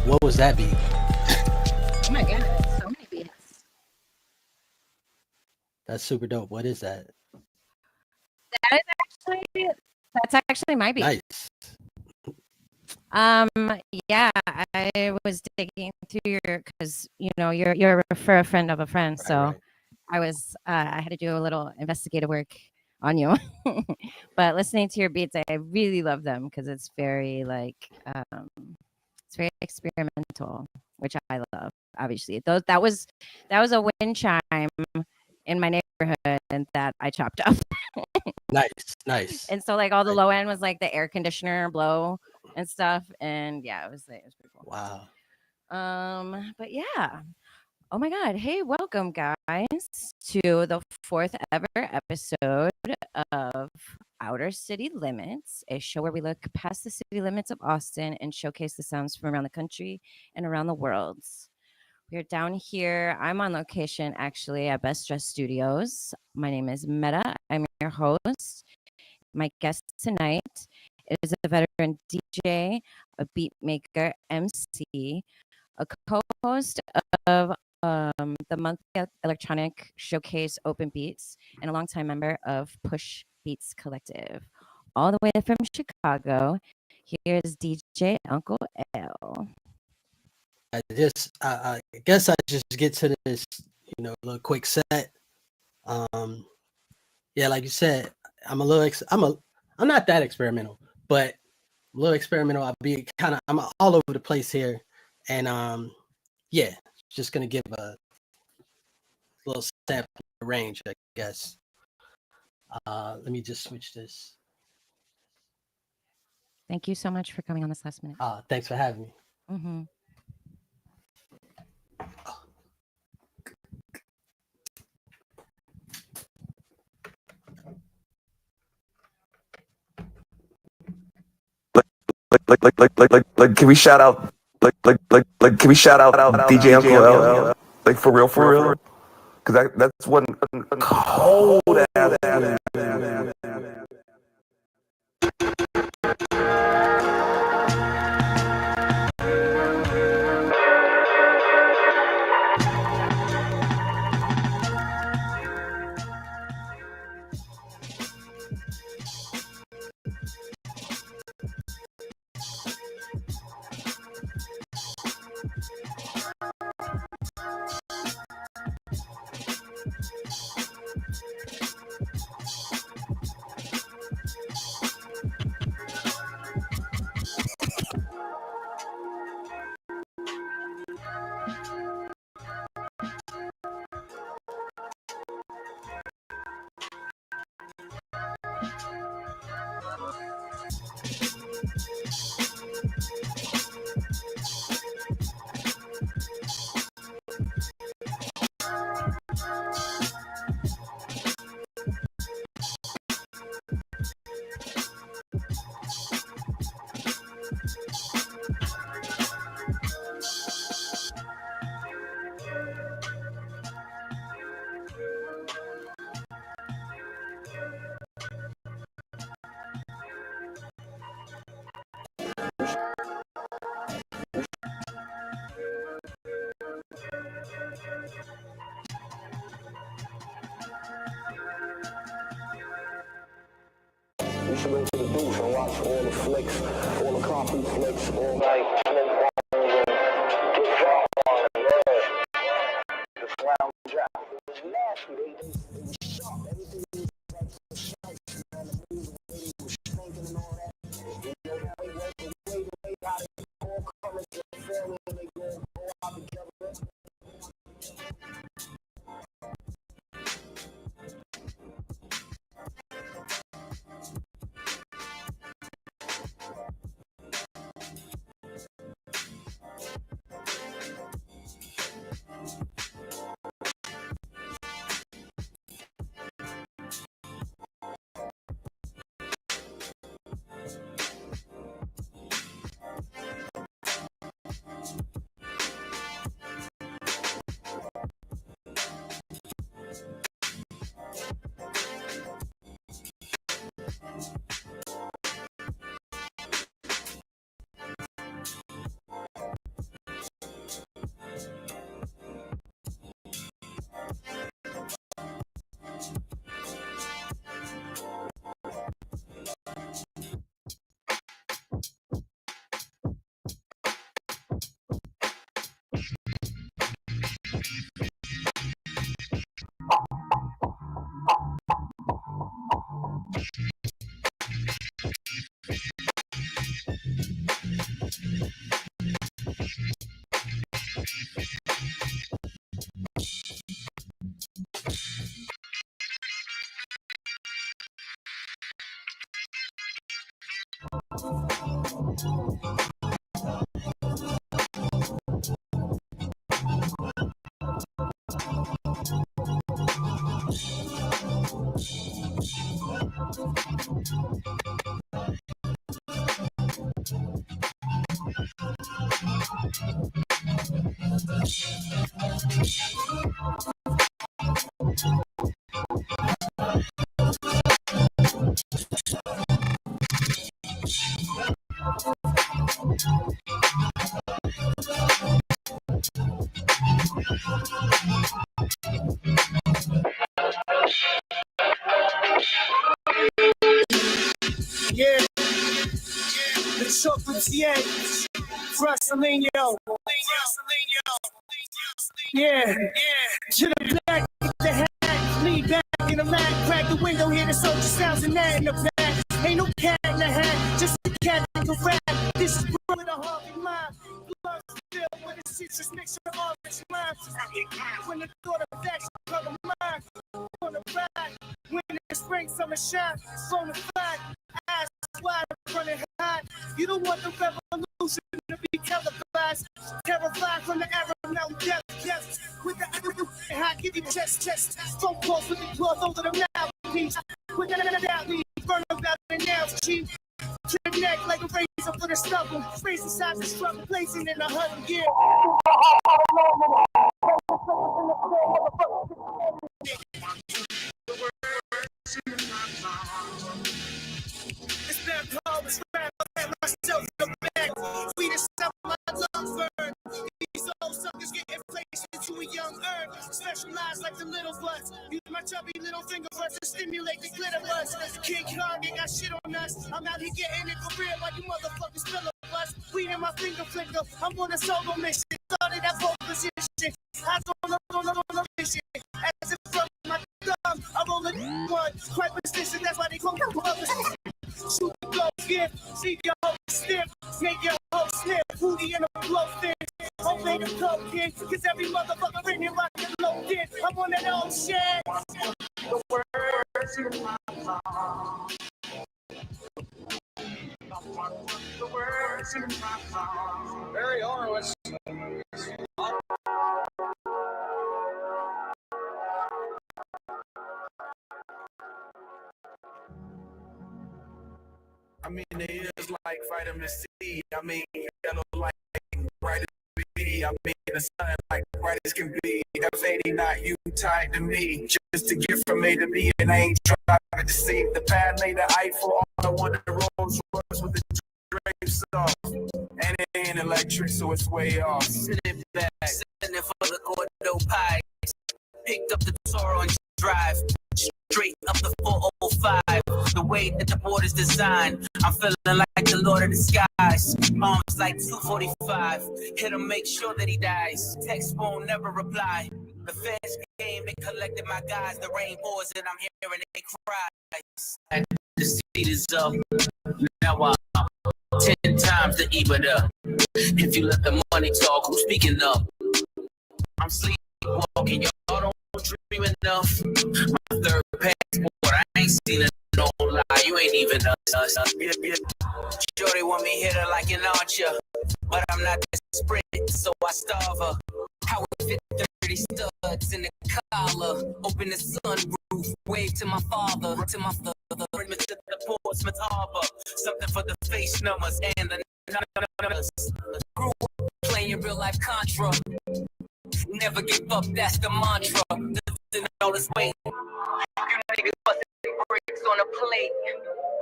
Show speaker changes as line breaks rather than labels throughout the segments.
What was that beat?
Oh my god, so many beats.
That's super dope. What is that?
That's actually my beat.
Nice.
Um, yeah, I was digging through your because you're for a friend of a friend, so
Right.
I had to do a little investigative work on you. But listening to your beats, I really love them because it's very it's very experimental, which I love. Obviously, that was a wind chime in my neighborhood and that I chopped up.
Nice.
And so like all the low end was like the air conditioner blow and stuff. And yeah, it was pretty cool.
Wow.
But yeah. Oh my God. Hey, welcome guys to the 4th ever episode of Outer City Limits, a show where we look past the city limits of Austin and showcase the sounds from around the country and around the world. We're down here. I'm on location actually at Best Dress Studios. My name is Meta. I'm your host. My guest tonight is a veteran DJ, a beat maker, MC, a co-host of the monthly electronic showcase Open Beats, and a longtime member of Push Beats Collective. All the way from Chicago, here's DJ Uncle L.
I guess I just get to this, little quick set. Yeah, like you said, I'm not that experimental, but a little experimental. I'm all over the place here, and yeah, just gonna give a little sample range, I guess. Let me just switch this.
Thank you so much for coming on this last minute.
Thanks for having me.
Mm-hmm.
Can we shout out can we shout out DJ Uncle L? Like for real? Because that's one cold ass.
You should go to the douche and watch all the flicks, all the comedy flicks, all night. The clown job. It was nasty. They was sharp. Everything was like so shite. Man, the music lady was spanking and all that. You know, the way how they all come into the family and they go out together. Yeah, the chocolatier, Frostelino. Yeah, to the back, the hat, lean back in the mat, crack the window, hear the soldier sounds and that in the back. Ain't no cat in the hat, just a cat in the rap. This is bro with a Harvey mind. Blood filled with a citrus mixture of orange lime. When the thought of facts color mine, on the ride. When the spring, summer shine, bonafide, eyes wide, running high. You don't want the revolution to be televised. Terrified from the arrow, now death. With the high, give you chest. Phone calls with the cloth over the mouthpiece. With the alley, burn about the nails, cheap. To the neck like a razor for the stubble. Raising size and struggle, placing in a huddle, yeah. It's not called, it's rap, I had myself in the back. Sweetest stuff, my lungs burn. These old suckers get inflation to a young herb. Specialized like the little butts. Use my chubby little finger butts to stimulate the glitter butts. King Kong ain't got shit on us. I'm out here getting it for real while you motherfuckers fill up us. Weed in my finger flicker. I'm on a solo mission. Started that pole position. I don't know mission. As if from my thumb, I roll a one. Quite position, that's why they call me brothers. Shoot the glow gift. See your hoe stiff. Make your hoe sniff. Booty in a blow thin. Open the coke kid. Cause every motherfucker in here rockin' low kid. I'm on that old shit. The words in my song. The words in my song. Barry Horowitz.
I mean, it is like vitamin C. I mean, yellow like bright as B. I mean, the sun like bright as can be. F80 not you tied to me. Just to get from A to B, and I ain't trying to deceive. The pad made the Eiffel on the one of the Rolls Royce with the drapes off. And it ain't electric, so it's way off. Sitting back, sitting for the Gordo Pipes. Picked up the Toro and drive. Straight up the 405, the way that the board is designed. I'm feeling like the Lord of the Skies. Arms like 245. Hit him, make sure that he dies. Text won't never reply. The feds came, they collected my guys. The rain pours and I'm hearing they cry. And the seat is up. Now I'm 10 times the EBITDA. If you let the money talk, who's speaking up? I'm sleepwalking, y'all don't dream enough. My third passport, I ain't seen it, no lie, you ain't even us. Sure they want me hit her like an archer, but I'm not desperate, so I starve her. How we fit 30 studs in the collar, open the sunroof, wave to my father, bring me to the Portsmouth Harbor, something for the face numbers and the numbers. Grew up playing real life Contra. Never give up, that's the mantra. Didn't know this way. You niggas busting bricks on a plate.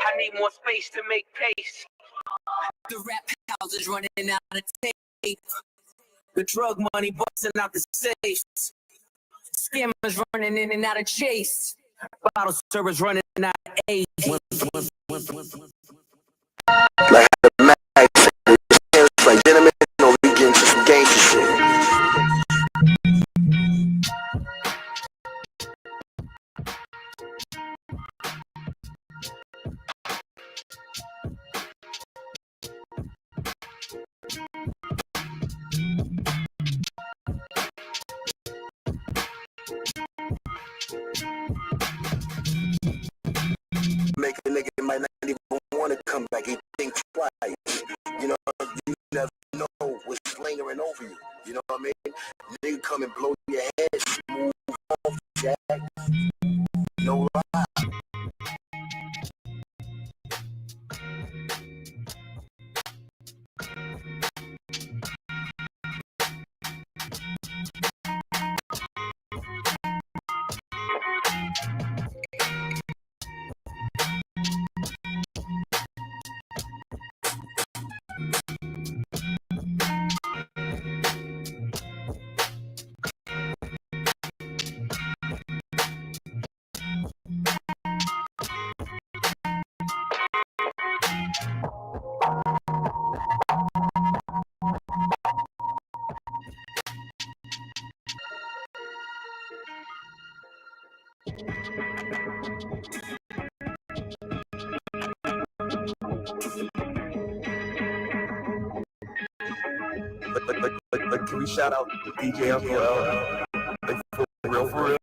I need more space to make pace. The rap house is running out of tape. The drug money busting out the safes. Scammers running in and out of chase. Bottle servers running out of age.
Like the match, like gentlemen, no, we getting to some gangster shit. Make a nigga
Can we shout out DJ Uncle L? Like, for real, for real.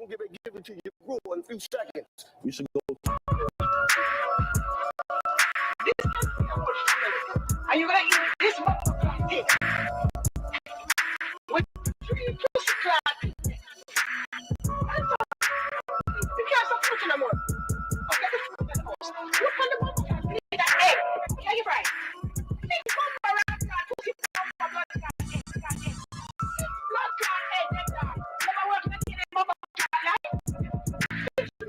gonna give it to you raw in a few seconds. You should go.
Are you gonna eat this motherfucker like this? With 3 pussy clad. You can't stop looking no more. Okay, look at the motherfucker. You need that egg. Yeah, you're right. Think motherfucker around pussy blood clot egg. Blood clot egg, that dog. Never work to get that motherfucker like.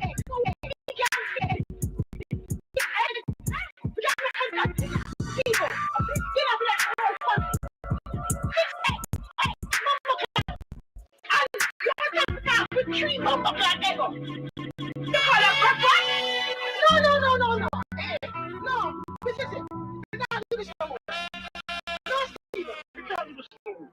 Egg, no egg. You can't get it. People, get up there and roll funny. With 3 motherfuckers like that. You call that breakfast? No. No, this is it. You can't do this no more. No, Steven, you can't do this no more.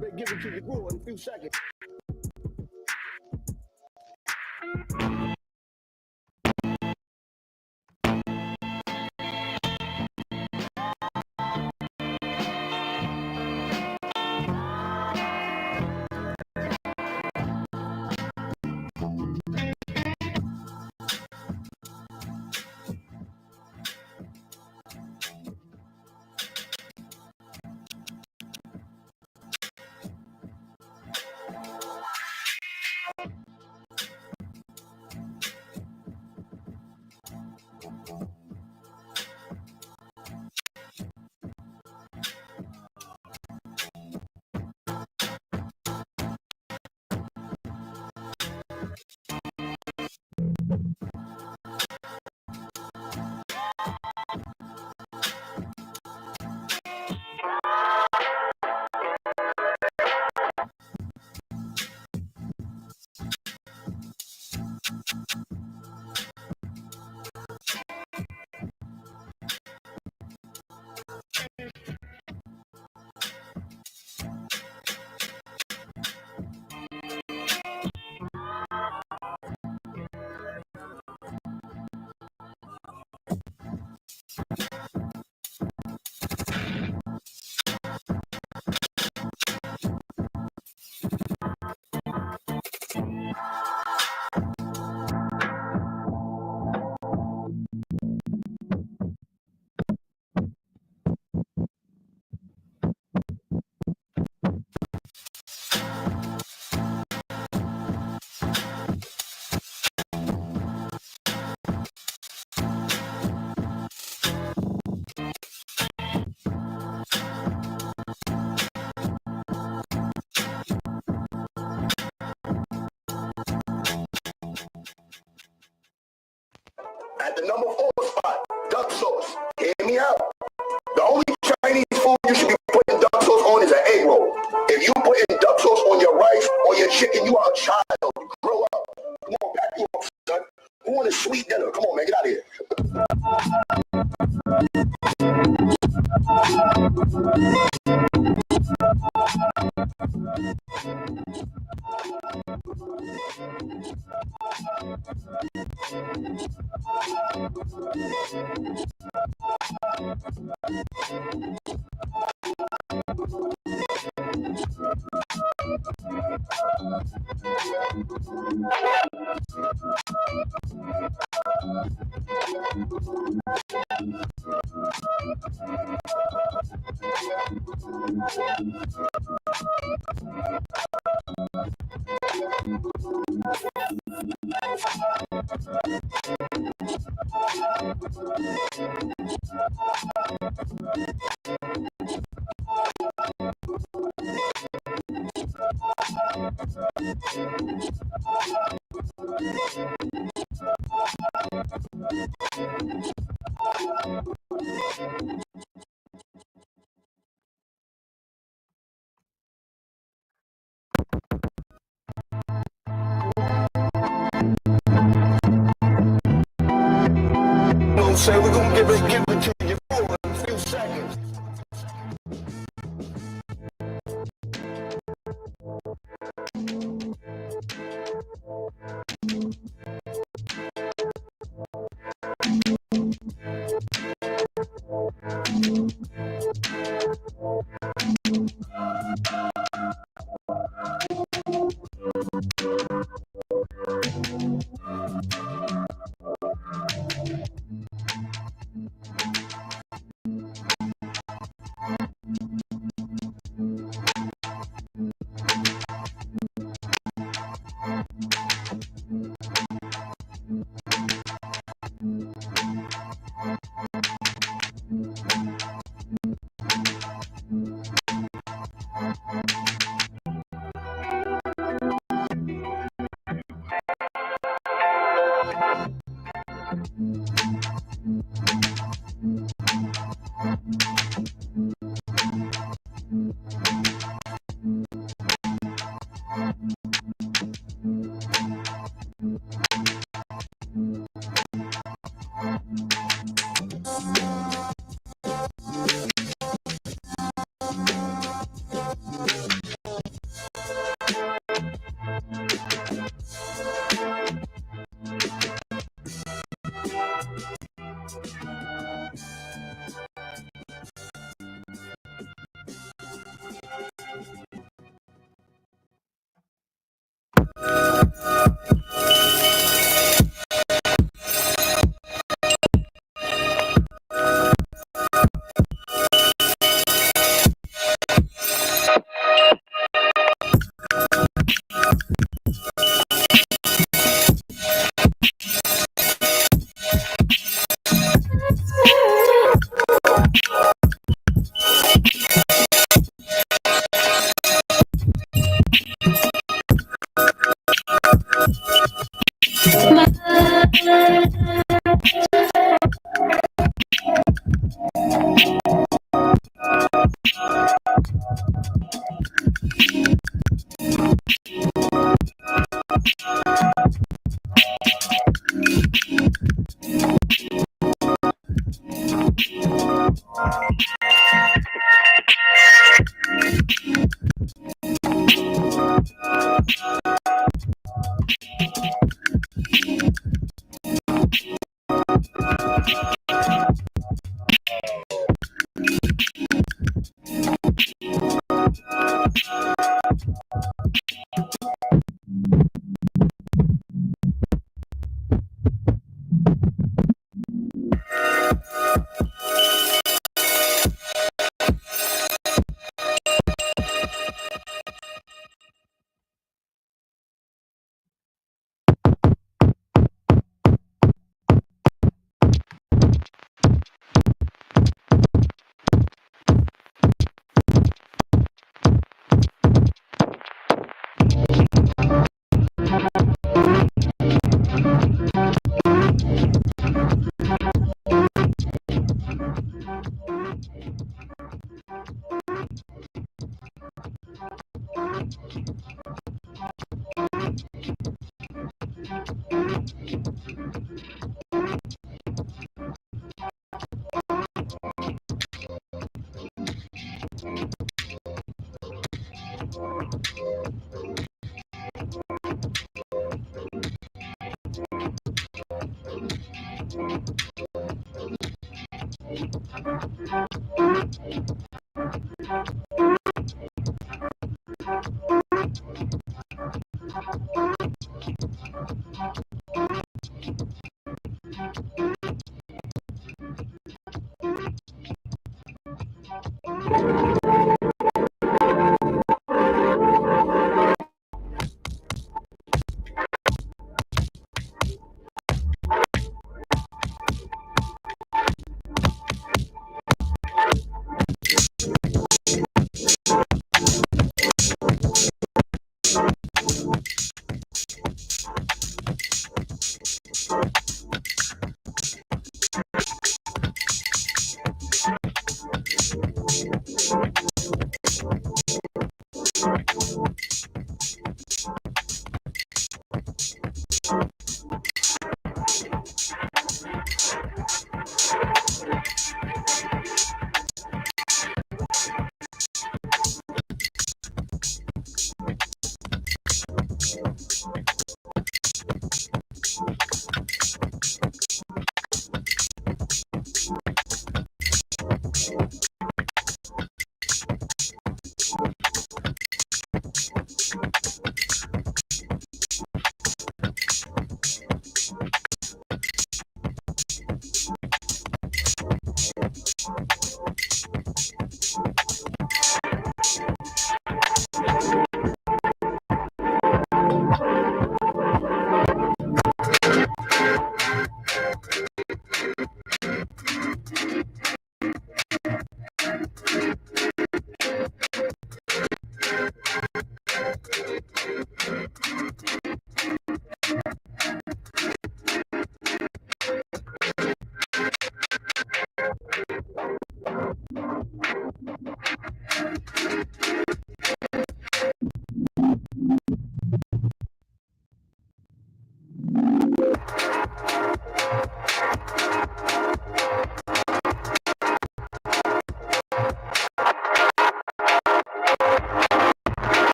We're gonna give it to you raw in a few seconds. At the number 4 spot, duck sauce. Hear me out. The only Chinese food you should be putting duck sauce on is an egg roll. If you putting duck sauce on your rice or your chicken, you are a child. Grow up. Come on, back you up, son. Who want a sweet dinner? Come on, man, get out of here. say we're gonna give it to you for in a few seconds.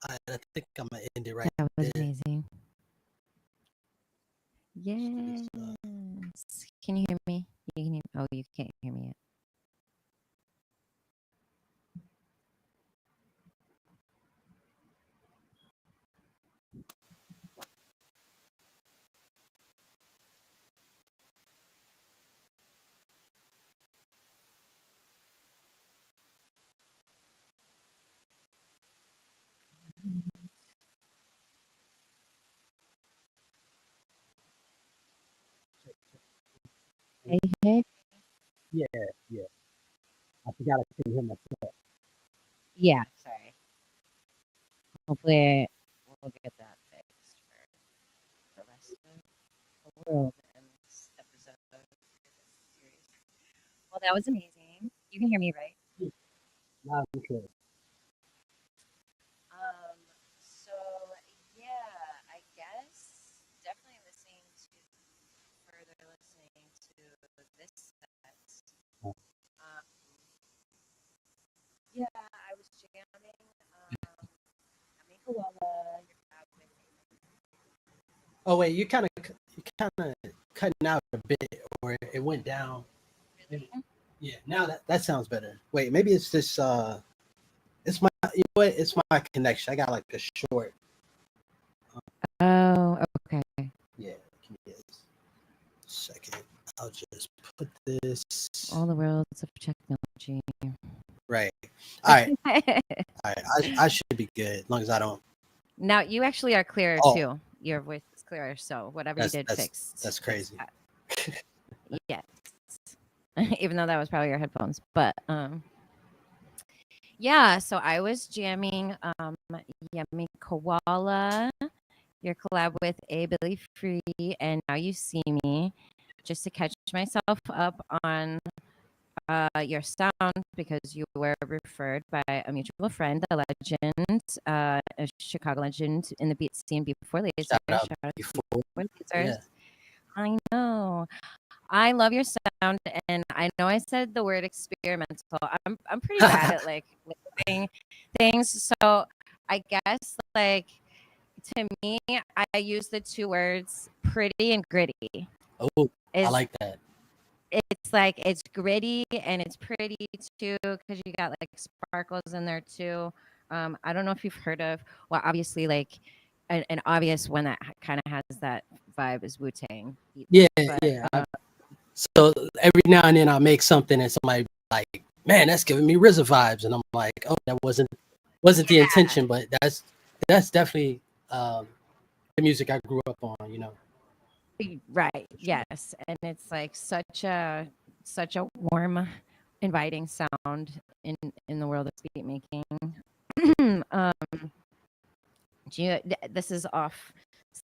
I think I'm gonna end it right
That was
there.
amazing. Yes. Can you hear me? You can hear. Oh, you can't hear me yet. Hey, hey.
Yeah, yeah. I forgot I couldn't hear myself.
Yeah. Sorry. Hopefully, we'll get that fixed for the rest of the world and this episode of this series. Well, that was amazing. You can hear me, right?
Loud and clear.
Um, so yeah, I guess definitely further listening to this set.
Oh.
Yeah, I was jamming. Ami Koala, your tab with
Oh wait, you kind of cutting out a bit, or it went down.
really.
Yeah, now that sounds better. Wait, maybe it's this. It's my. You know what? It's my connection. I got like a short.
Oh, okay.
Yeah. Give me a second. I'll just put this
All the worlds of technology.
right. All right. All right. I should be good as long as I don't.
Now you actually are clearer
Oh.
too. Your voice is clearer, so whatever you did fixed.
That's crazy.
Yes. Even though that was probably your headphones, but yeah. So I was jamming Yummy Koala, your collab with A Billy Free, and Now You See Me, just to catch myself up on your sound because you were referred by a mutual friend, a legend, a Chicago legend in the beat scene before Lasers.
Shout out
Shout out to
before.
Lasers.
Yeah.
I know. I love your sound, and I know I said the word experimental. I'm pretty bad at like labeling things, so I guess like to me, I use the two words pretty and gritty.
Oh, I
Is
like that.
it's like it's gritty and it's pretty too because you got like sparkles in there too. I don't know if you've heard of, well, obviously like an obvious one that kind of has that vibe is Wu-Tang.
Yeah,
But,
yeah. So every now and then I make something and somebody be like, man, that's giving me RZA vibes, and I'm like, oh, that wasn't the intention, but that's definitely the music I grew up on, you know.
Right. Yes. And it's like such a warm, inviting sound in the world of beat making. This is off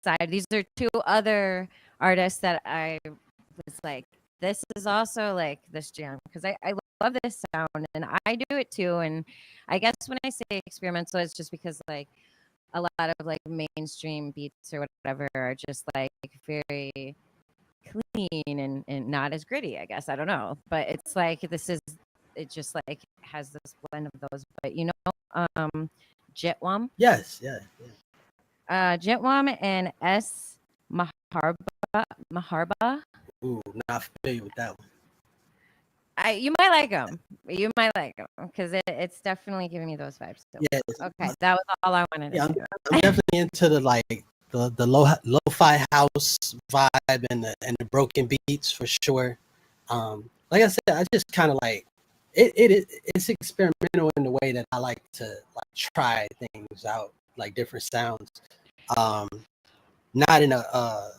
side. These are two other artists that I was like, this is also like this jam because I love this sound and I do it too. And I guess when I say experimental, it's just because like a lot of like mainstream beats or whatever are just like very clean and not as gritty, I guess. I don't know. But it's like it just like has this blend of those. But you know, Jitwam.
Yes, yeah.
Jitwam and S Maharba.
Ooh, not familiar with that one.
You might like them. You might like them because it's definitely giving me those vibes. So.
Yeah,
Okay, that was all I wanted to
yeah,
say.
I'm definitely into the lo-fi house vibe and the broken beats for sure. Like I said, I just kind of like it's experimental in the way that I like to like try things out, like different sounds. Um, not in a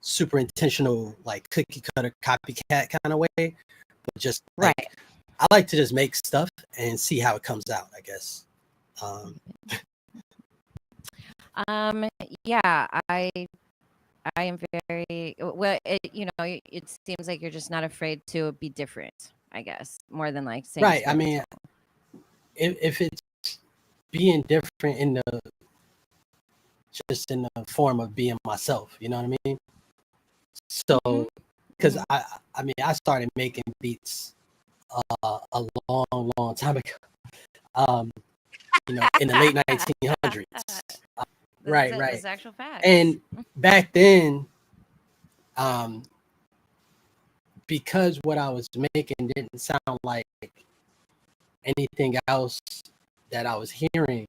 super intentional like cookie cutter copycat kind of way, but just like
Right.
I like to just make stuff and see how it comes out, I guess. Um,
Um, yeah, I am very well. It seems like you're just not afraid to be different. I guess more than like saying
right. I mean, if it's being different in the just in the form of being myself, you know what I mean? So, because I mean, I started making beats a long time ago. Um, in the late 1900s. Right,
This
right.
is actual fact.
And back then, um, because what I was making didn't sound like anything else that I was hearing,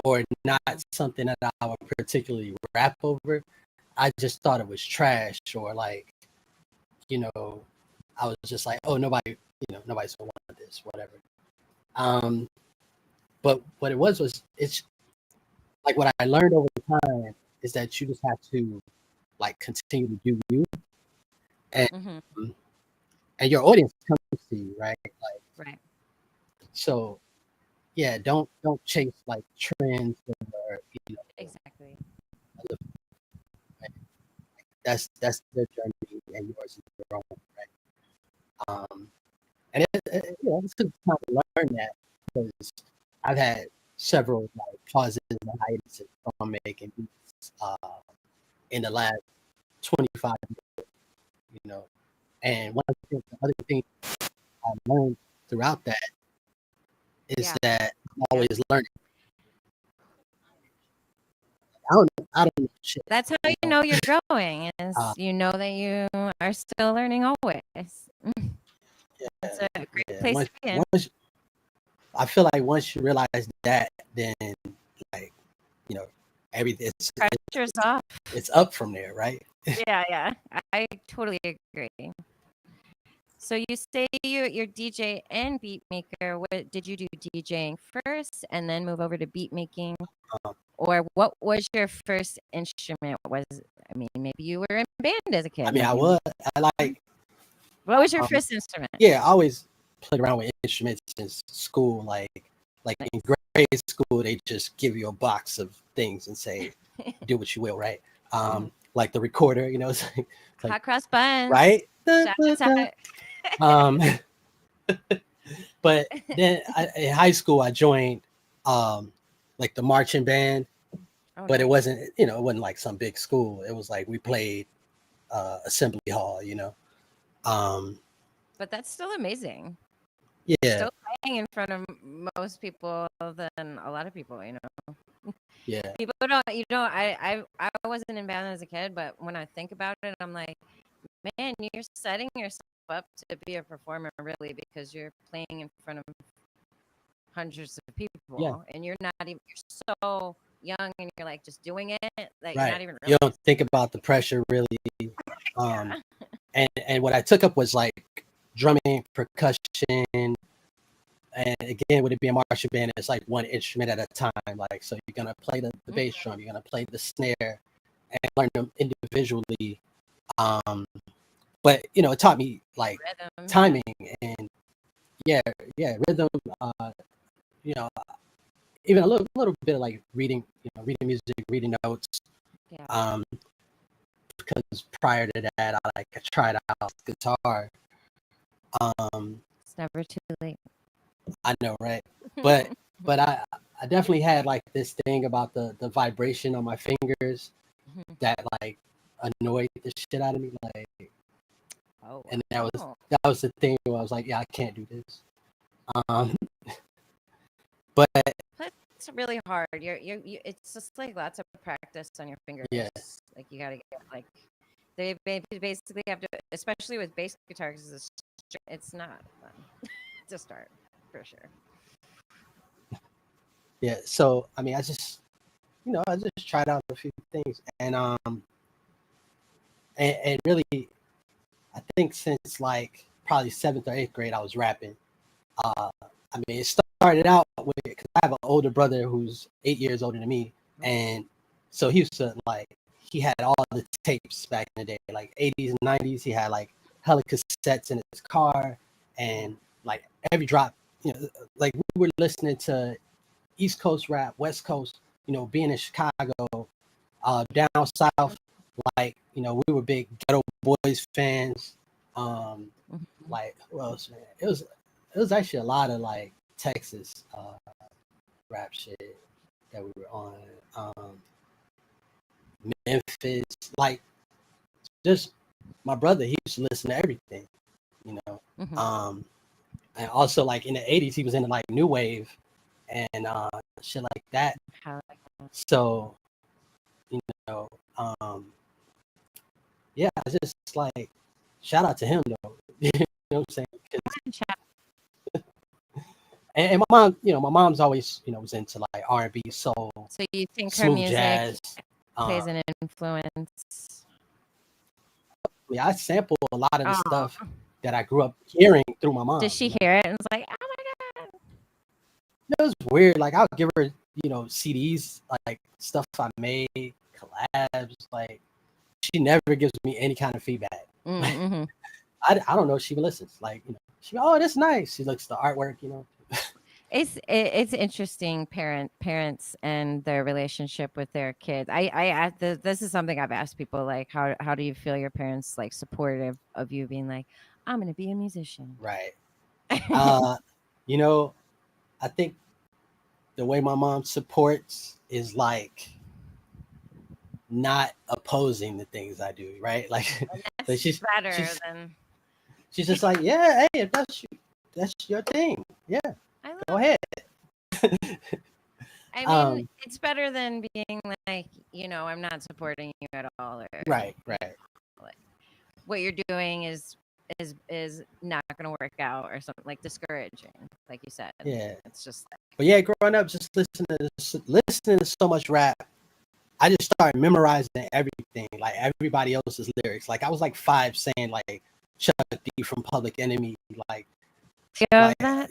or not something that I would particularly rap over, I just thought it was trash, or like, I was just like, oh, nobody's gonna want this, whatever. But what it was it's like what I learned over time is that you just have to like continue to do you, and and your audience comes to you, right? Like,
Right.
so yeah, don't chase like trends, or
Exactly.
that's their journey and yours is your own, right? And it's good time to learn that, because I've had several like pauses and hiatuses from making beats in the last 25 years, and the other thing I learned throughout that is
Yeah.
that I'm always learning. I don't know shit.
That's how you know you're growing. Is you know that you are still learning always. That's a great place to be in.
I feel like once you realize that, then like everything
Pressure's off.
it's up from there, right?
Yeah. I totally agree. So you say you're DJ and beat maker. What did you do, DJing first and then move over to beat making? Or what was your first instrument? Maybe you were in band as a kid.
I mean, I like.
What was your first instrument?
Yeah, I always played around with instruments in school. Like in grade school, they just give you a box of things and say, "Do what you will," right? Like the recorder, it's like
Hot cross buns,
right?
Shout out.
But then in high school, I joined like the marching band, but it wasn't, it wasn't like some big school. It was like we played assembly hall,
But that's still amazing.
Yeah.
Still playing in front of most people than a lot of people,
Yeah.
People I wasn't in band as a kid, but when I think about it, I'm like, man, you're setting yourself up to be a performer, really, because you're playing in front of hundreds of people, and you're so young, and you're like just doing it, like
right.
not even.
You don't think about the pressure really. And what I took up was like drumming, percussion, and again, with it being a marching band, it's like one instrument at a time. Like, so you're gonna play the bass drum, you're gonna play the snare, and learn them individually. But it taught me like rhythm, timing, and rhythm. Even a little bit of like reading, reading music, reading notes. Yeah. Because prior to that, I tried out guitar.
It's never too late.
I know, right? But I definitely had like this thing about the vibration on my fingers that like annoyed the shit out of me. Like, and that was the thing where I was like, yeah, I can't do this. But
it's really hard. It's just like lots of practice on your fingers.
Yeah.
Like you gotta get like they basically have to, especially with bass guitar, because it's not fun. to start for sure.
Yeah. So I mean, I just tried out a few things, and really, I think since like probably 7th or 8th grade, I was rapping. I mean, it started out with because I have an older brother who's 8 years older than me, and so he used to like he had all the tapes back in the day, like 80s and 90s. He had like hella cassettes in his car, and like every drop, like we were listening to East Coast rap, West Coast. Being in Chicago, down south, like we were big Ghetto Boys fans. Like who else, man? It was actually a lot of like Texas rap shit that we were on. Memphis, like just my brother, he used to listen to everything, you know. And also like in the 80s, he was into like new wave and shit like that. So, you know, yeah, it's just like shout out to him though. You know what I'm saying? And my mom, my mom's always, was into like R&B, soul,
So you think her
smooth
music
jazz.
plays an influence?
Yeah, I sample a lot of the stuff that I grew up hearing through my mom.
Does she hear it and it's like, oh my god?
It was weird. Like I'll give her, CDs, like stuff I made, collabs. Like she never gives me any kind of feedback.
Mm-hmm.
I don't know if she even listens. Like, she, oh, that's nice. She looks at the artwork,
It's interesting parents and their relationship with their kids. This is something I've asked people, like how do you feel your parents like supportive of you being like, I'm gonna be a musician?
Right. I think the way my mom supports is like not opposing the things I do, right? Like
That's
she's
than
she's just like, yeah, hey, if that's your thing. Yeah. Go ahead.
I mean, it's better than being like, I'm not supporting you at all. Or,
right.
Like, what you're doing is not going to work out or something, like discouraging, like you said.
Yeah.
It's just like,
but yeah, growing up, just listening to so much rap, I just started memorizing everything, like everybody else's lyrics. Like I was like 5 saying like Chuck D from Public Enemy, like
that?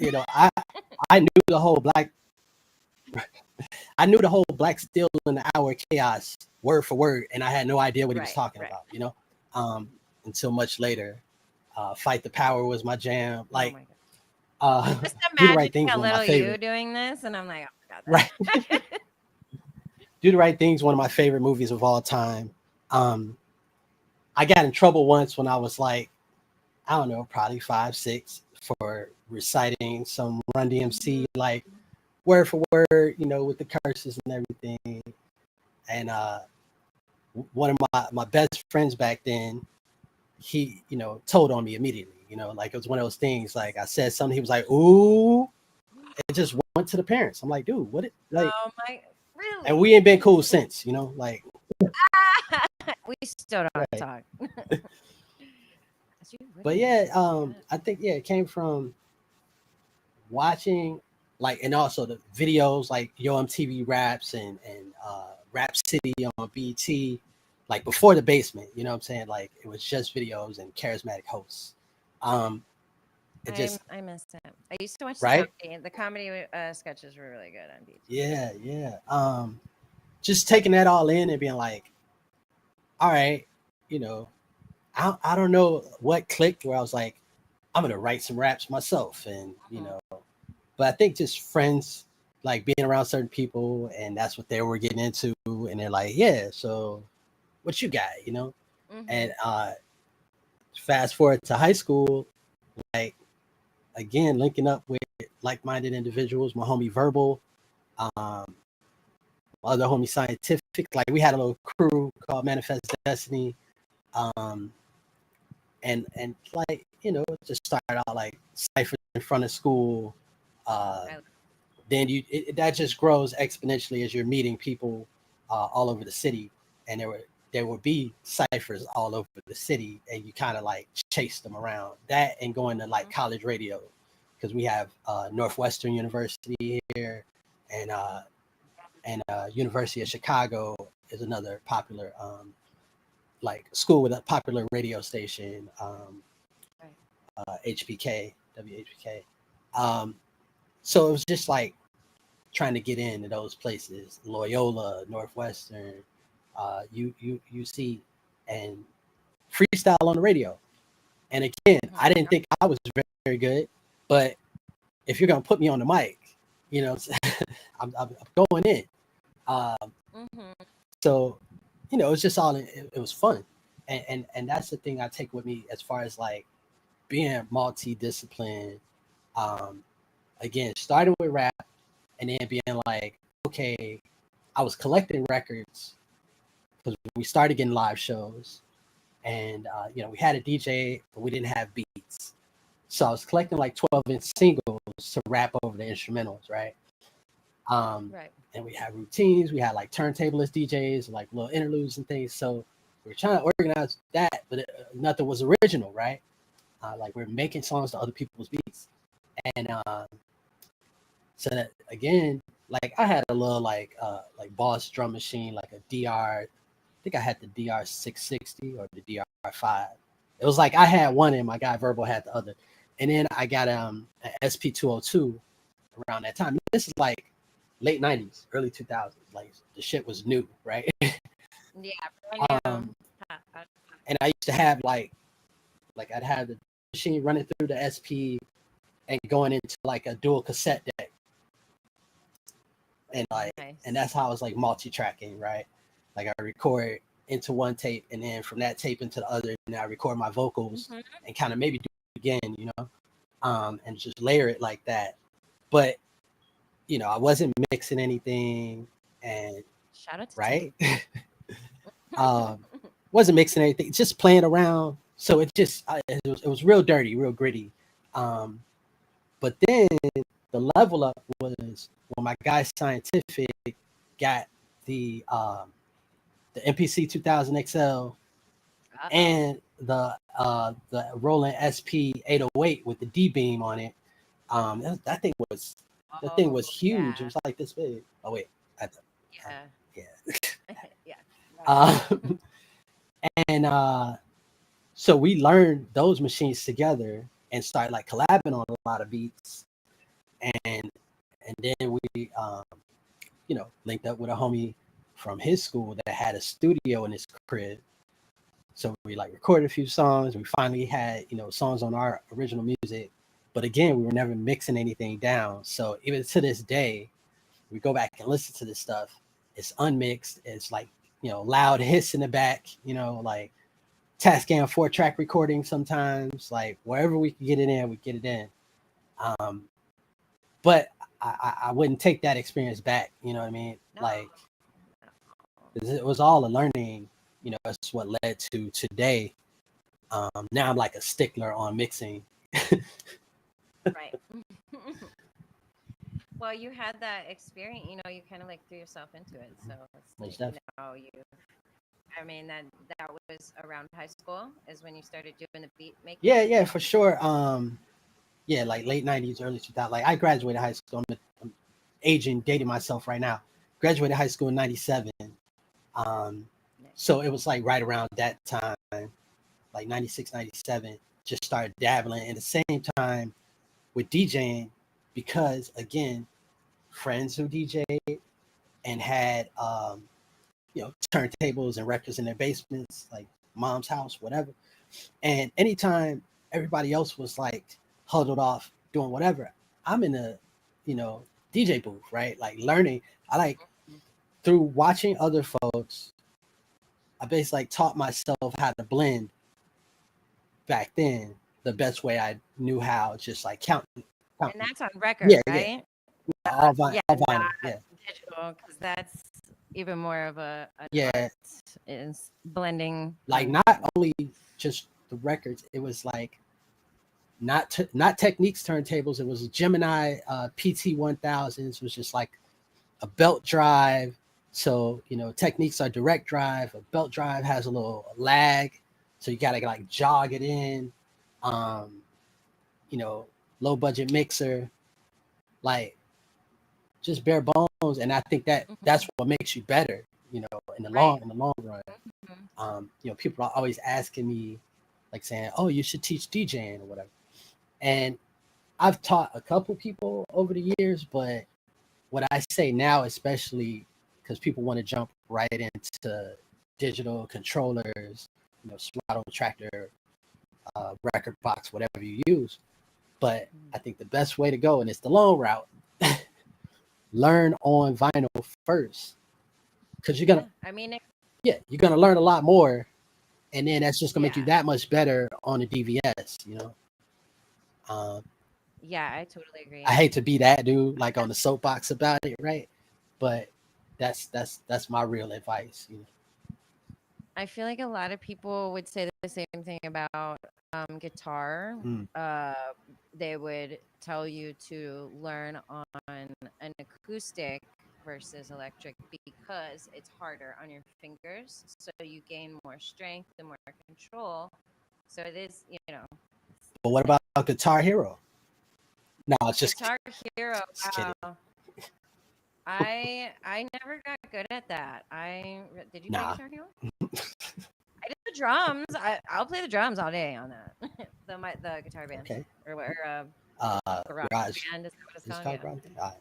I knew the whole Black Steel in the Hour Chaos word for word, and I had no idea what he was talking about, until much later. Fight the Power was my jam. Like,
just
Do the Right
imagine
Thing's
a
one of my
little
favorite.
you doing this, and I'm like, oh my god,
right. Do the Right Thing's one of my favorite movies of all time. I got in trouble once when I was like, I don't know, probably 5, 6, for reciting some Run DMC like word for word, with the curses and everything. And one of my best friends back then, he, told on me immediately, like it was one of those things, like I said something, he was like, ooh, it just went to the parents. I'm like, dude, what like,
oh my, really?
And we ain't been cool since, like
we still don't talk.
But yeah, I think it came from watching, like, and also the videos like Yo MTV Raps and Rap City on BT, like before the basement. You know what I'm saying? Like it was just videos and charismatic hosts. I
miss it. I used to watch the comedy sketches were really good on BT.
Yeah. Just taking that all in and being like, all right, I don't know what clicked where I was like, I'm gonna write some raps myself, and but I think just friends, like being around certain people, and that's what they were getting into, and they're like, yeah, so what you got, and fast forward to high school, like again linking up with like-minded individuals, my homie Verbal, my other homie Scientific, like we had a little crew called Manifest Destiny. And like, just started out like ciphers in front of school. Then that just grows exponentially as you're meeting people all over the city, and there would be ciphers all over the city, and you kind of like chase them around. That and going to like college radio, because we have Northwestern University here, and University of Chicago is another popular like school with a popular radio station, HPK, WHPK. So it was just like trying to get into those places, Loyola, Northwestern, UC, and freestyle on the radio. And again, I didn't think I was very, very good, but if you're gonna put me on the mic, you know, I'm going in. So, you know, it's just all it was fun, and that's the thing I take with me as far as like being multidisciplined. Again, starting with rap, and then being like, okay, I was collecting records because we started getting live shows, and you know, we had a DJ, but we didn't have beats. So I was collecting like 12-inch singles to rap over the instrumentals, right?
Right.
And we had routines. We had like turntablist DJs, like little interludes and things. So we were trying to organize that, but nothing was original, right? Like we're making songs to other people's beats, and so that again, like I had a little like Boss drum machine, like a DR. I think I had the DR 660 or the DR 5. It was like I had one and my guy Verbal had the other, and then I got an SP 202 around that time. This is like late 90s, early 2000s. Like the shit was new, right?
Yeah. brand new.
And I used to have like I'd have the machine running through the SP and going into like a dual cassette deck. And like,
Nice.
and that's how I was like multi-tracking, right? Like I record into one tape, and then from that tape into the other, and I record my vocals and kind of maybe do it again, you know, and just layer it like that. But you know, I wasn't mixing anything, and
Shout out to
right, wasn't mixing anything, just playing around. So it just it was real dirty, real gritty. But then the level up was when my guy Scientific got the MPC 2000 XL and the Roland SP 808 with the D beam on it. That thing was huge. It was like this big. Oh wait,
Yeah.
yeah. And so we learned those machines together and started like collabing on a lot of beats, and then we you know, linked up with a homie from his school that had a studio in his crib. So we like recorded a few songs. We finally had, you know, songs on our original music, but again, we were never mixing anything down. So even to this day, we go back and listen to this stuff. It's unmixed. It's like, you know, loud hiss in the back, you know, like Tascam 4-track recording sometimes, like wherever we can get it in, we get it in. But I wouldn't take that experience back, you know what I mean?
No.
Like it was all a learning, you know, that's what led to today. Now I'm like a stickler on mixing.
Right. Well, you had that experience, you know, you kind of like threw yourself into it. So
Most
it's like, I mean, that was around high school is when you started doing the beat making.
Yeah, for sure. Yeah, like late 90s, early 2000s. Like I graduated high school. I'm dating myself right now. Graduated high school in 97. So it was like right around that time, like 96, 97, just started dabbling. And at the same time with DJing, because again, friends who DJed and had, you know, turntables and records in their basements, like mom's house, whatever. And anytime everybody else was like huddled off doing whatever, I'm in a, you know, DJ booth, right? Like learning. I like through watching other folks, I basically like taught myself how to blend back then the best way I knew how, just like counting.
And that's on record,
Yeah,
right?
all vinyl,
not
yeah.
digital, because that's even more of an
Yeah.
art, is blending.
Like not only just the records, it was like not Techniques turntables. It was Gemini PT 1000s. Was just like a belt drive. So, you know, Techniques are direct drive. A belt drive has a little lag, so you gotta like jog it in. You know, low budget mixer, like just bare bones. And I think that that's what makes you better, you know, in the
Right.
long run.
Mhm.
You know, people are always asking me, like saying, "Oh, you should teach DJing or whatever." And I've taught a couple people over the years, but what I say now, especially because people want to jump right into digital controllers, you know, Serato Tractor, record box, whatever you use. But I think the best way to go, and it's the long route, learn on vinyl first, because you're gonna,
I mean,
you're gonna learn a lot more, and then that's just gonna make you
yeah.
that much better on the DVS. You know, um,
Yeah, I totally agree.
I hate to be that dude, like on the soapbox about it, right? But that's my real advice. You know?
I feel like a lot of people would say the same thing about guitar.
Mm.
They would tell you to learn on an acoustic versus electric because it's harder on your fingers. So you gain more strength and more control. So it is, you know,
But what about Guitar Hero? No, it's just
Guitar Hero.
just kidding.
Wow. I never got good at that. Did you play
Nah.
Guitar Hero? I did the drums. I'll play the drums all day on that. the guitar band
Okay.
or garage
Garage.
band is that what it's
It's
called?
called
Yeah.
Garage. All right.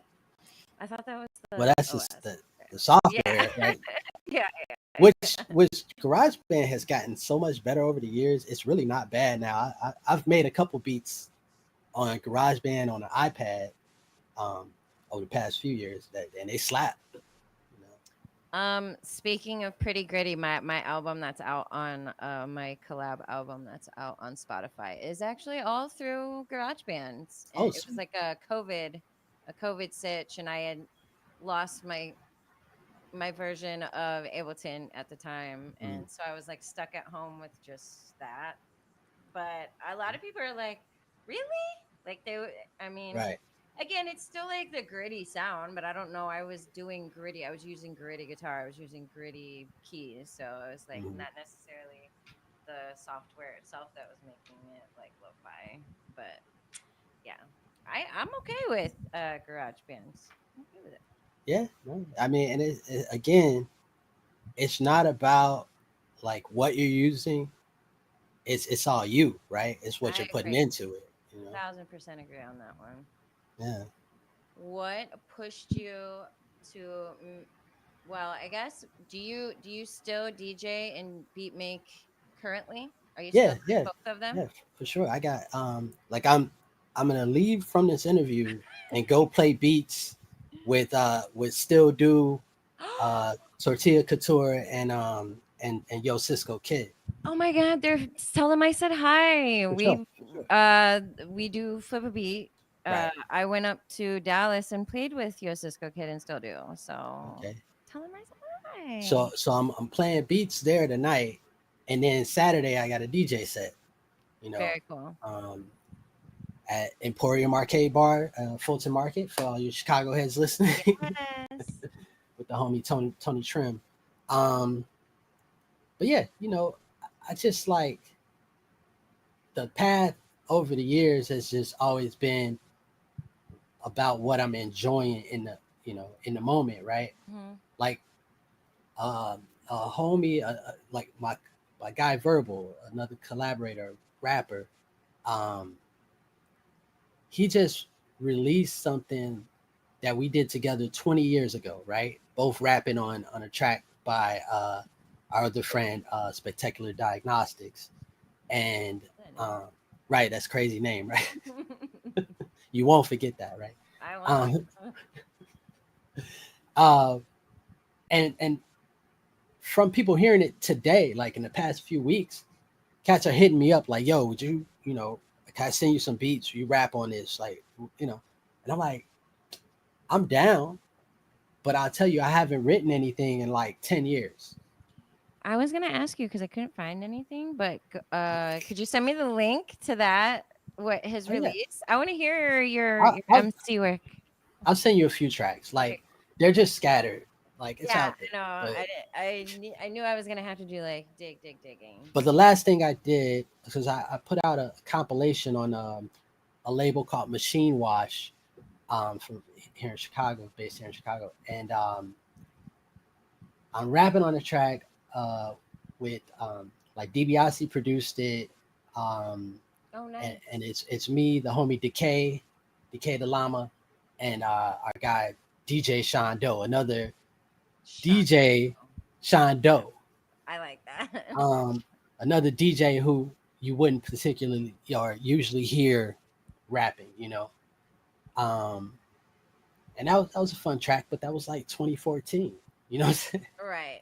I thought that was the
Well, that's
OS.
just the software,
Yeah.
right?
Yeah.
Which GarageBand has gotten so much better over the years. It's really not bad now. I've made a couple beats on GarageBand on an iPad over the past few years, and they slap. You know?
Speaking of Pretty Gritty, my album that's out on my collab album that's out on Spotify is actually all through GarageBand.
Oh,
It was like a COVID sitch, and I had lost my version of Ableton at the time, and so I was like stuck at home with just that. But a lot of people are like, really? Like I mean,
right.
again, it's still like the gritty sound, but I don't know. I was doing gritty. I was using gritty guitar. I was using gritty keys, so it was like not necessarily the software itself that was making it like lo-fi. But yeah, I'm okay with GarageBand. I'm okay with it.
Yeah. No, I mean, and again, it's not about like what you're using. It's all you, right? It's what
I
you're putting
agree.
into it. You know?
1000% agree on that one.
Yeah.
What pushed you to? Well, I guess do you still DJ and beat make currently? Are you
Yeah.
still
Yeah.
doing both of them?
Yeah. For sure. I got like I'm gonna leave from this interview and go play beats with Still Do, Tortilla Couture, and Yo Cisco Kid.
Oh my God! Tell them I said hi.
For sure.
We do flip a beat.
Right.
I went up to Dallas and played with Yo Cisco Kid and still do. So
Okay.
tell them I said hi.
So I'm playing beats there tonight, and then Saturday I got a DJ set. You know,
Very cool.
At Emporium Arcade Bar, Fulton Market, for all you Chicago heads listening,
Yes.
with the homie Tony Trim. But yeah, you know, I just like the path over the years has just always been about what I'm enjoying in the moment, right?
Mhm.
Like a homie, like my guy Verbal, another collaborator, rapper, he just released something that we did together 20 years ago, right? Both rapping on a track by our other friend, Spectacular Diagnostics. And right, that's crazy name, right? You won't forget that, right?
I
won't. And from people hearing it today, like in the past few weeks, cats are hitting me up like, yo, would you know, can I send you some beats? You rap on this, like, you know? And I'm like, I'm down, but I'll tell you, I haven't written anything in like 10 years.
I was gonna ask you because I couldn't find anything, but could you send me the link to that? What his
Oh, yeah.
release? I want to hear your MC work.
I'll send you a few tracks. Like they're just scattered. Like it's
Yeah,
out there.
I know.
But,
I knew I was gonna have to do like digging.
but the last thing I did, because I put out a compilation on a label called Machine Wash, from here in Chicago, based here in Chicago, and I'm rapping on the track with like DiBiase produced it, um,
Oh, nice.
and it's me, the homie Decay the Llama, and our guy DJ Sean Doe, another
Sean.
DJ Sean Doe,
I like that.
another DJ who you wouldn't particularly or usually hear rapping, you know. Um, and that was a fun track, but that was like 2014, you know what I'm saying?
Right.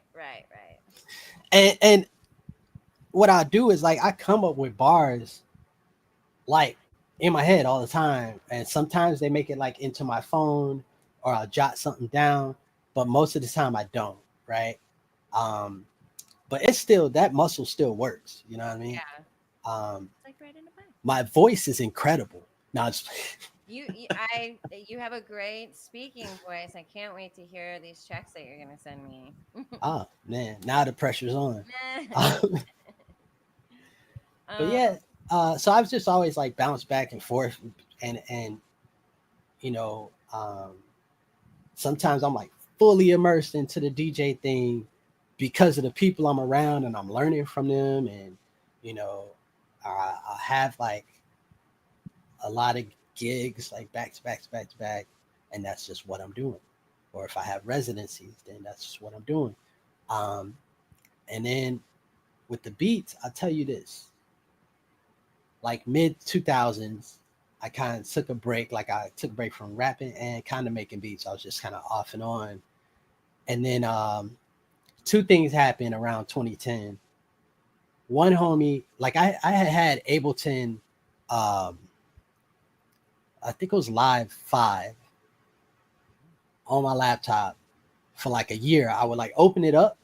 And what I do is like I come up with bars like in my head all the time, and sometimes they make it like into my phone or I'll jot something down, but most of the time I don't, right? Um, but it's still that muscle still works, you know what I mean?
Yeah.
Um,
It's like riding a bike.
my voice is incredible. Now it's
You have a great speaking voice. I can't wait to hear these tracks that you're gonna send me.
oh man, now the pressure's on. But
Um,
yeah, so I've just always like bounced back and forth, and you know, sometimes I'm like fully immersed into the DJ thing because of the people I'm around and I'm learning from them, and you know, I have like a lot of gigs like back to back to back to back, and that's just what I'm doing. Or if I have residencies, then that's just what I'm doing. Um, and then with the beats, I'll tell you this. Like mid 2000s, I kind of took a break. Like I took a break from rapping and kind of making beats. I was just kind of off and on. And then two things happened around 2010. One homie, like I had Ableton, I think it was Live 5 on my laptop for like a year. I would like open it up,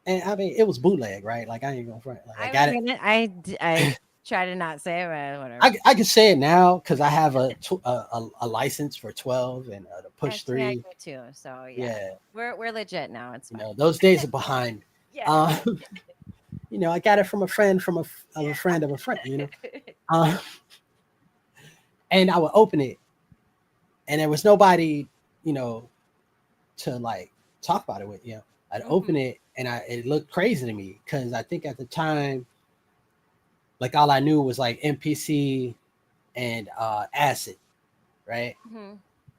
and I mean it was bootleg, right? Like I ain't gonna front. Like I got it.
I try to not say it, but whatever.
I can say it now because I have a license for 12 and the push
Actually, I
3.
do too. So yeah,
Yeah,
we're legit now. It's
you
fine.
know those days are behind.
Yeah.
You know I got it from a friend of a friend of a friend. You know, and I would open it, and there was nobody, you know, to like talk about it with. You know, I'd open it, and it looked crazy to me because I think at the time, like all I knew was like MPC and Acid, right?
Mhm.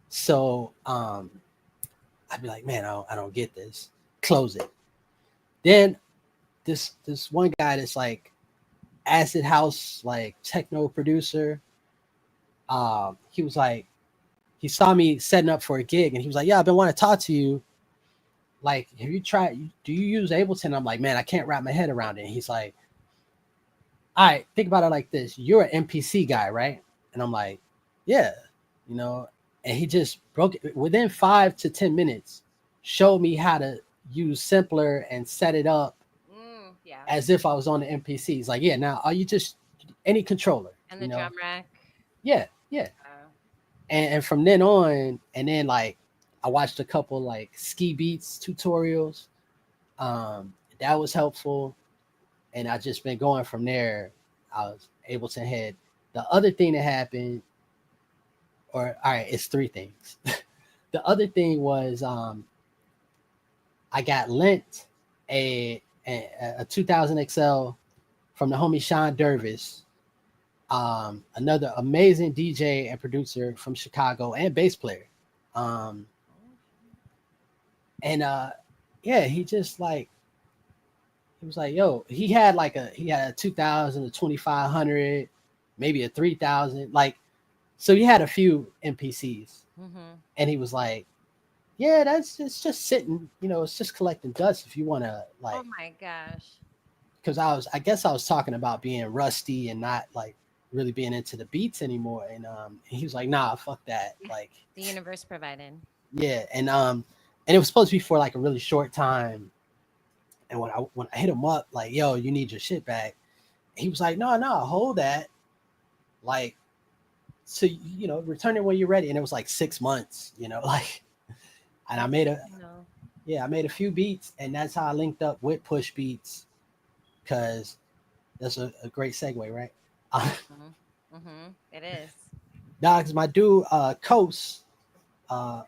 So I'd be like, man, I don't get this. Close it. Then this one guy that's like acid house like techno producer. He was like, he saw me setting up for a gig, and he was like, yeah, I've been wanting to talk to you. Like, have you tried? Do you use Ableton? I'm like, man, I can't wrap my head around it. And he's like, all right, think about it like this. You're an MPC guy, right? And I'm like, yeah, you know. And he just broke it within 5 to 10 minutes, showed me how to use Simpler and set it up
Yeah.
as if I was on the MPC. He's like, yeah, now are you just any controller?
And the
you know?
drum rack.
Yeah. And from then on, and then like I watched a couple like Ski Beats tutorials. That was helpful. And I just been going from there. I was able to head. The other thing that happened, or all right, it's 3 things. The other thing was I got lent a 2000 XL from the homie Sean Dervis, another amazing DJ and producer from Chicago and bass player. Yeah, he just like, he was like, yo, he had a 2000, a 2500, maybe a 3000, like, so he had a few MPCs, and he was like, yeah, it's just sitting, you know, it's just collecting dust if you want to like.
Oh my gosh.
Because I guess I was talking about being rusty and not like really being into the beats anymore, and he was like, nah, fuck that, like
The universe provided.
yeah, and it was supposed to be for like a really short time, and when I hit him up like, yo, you need your shit back, he was like, no, hold that, like, so you know, return it when you're ready, and it was like 6 months, you know, like, and I made a few beats, and that's how I linked up with Push Beats, because that's a great segue, right?
It is.
Dogs, my dude, Kos,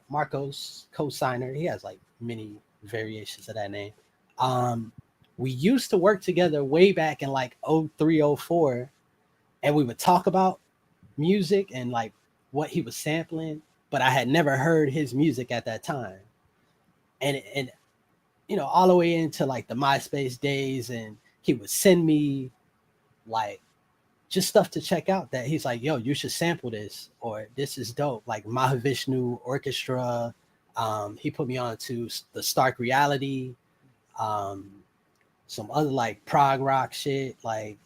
Marcos co-signer. He has like many variations of that name. Um, we used to work together way back in like 03, 04, and we would talk about music and like what he was sampling, but I had never heard his music at that time. And all the way into like the MySpace days, and he would send me like just stuff to check out that he's like, yo, you should sample this, or this is dope. Like Mahavishnu Orchestra. He put me on to the Stark Reality, um, some other like prog rock shit. Like,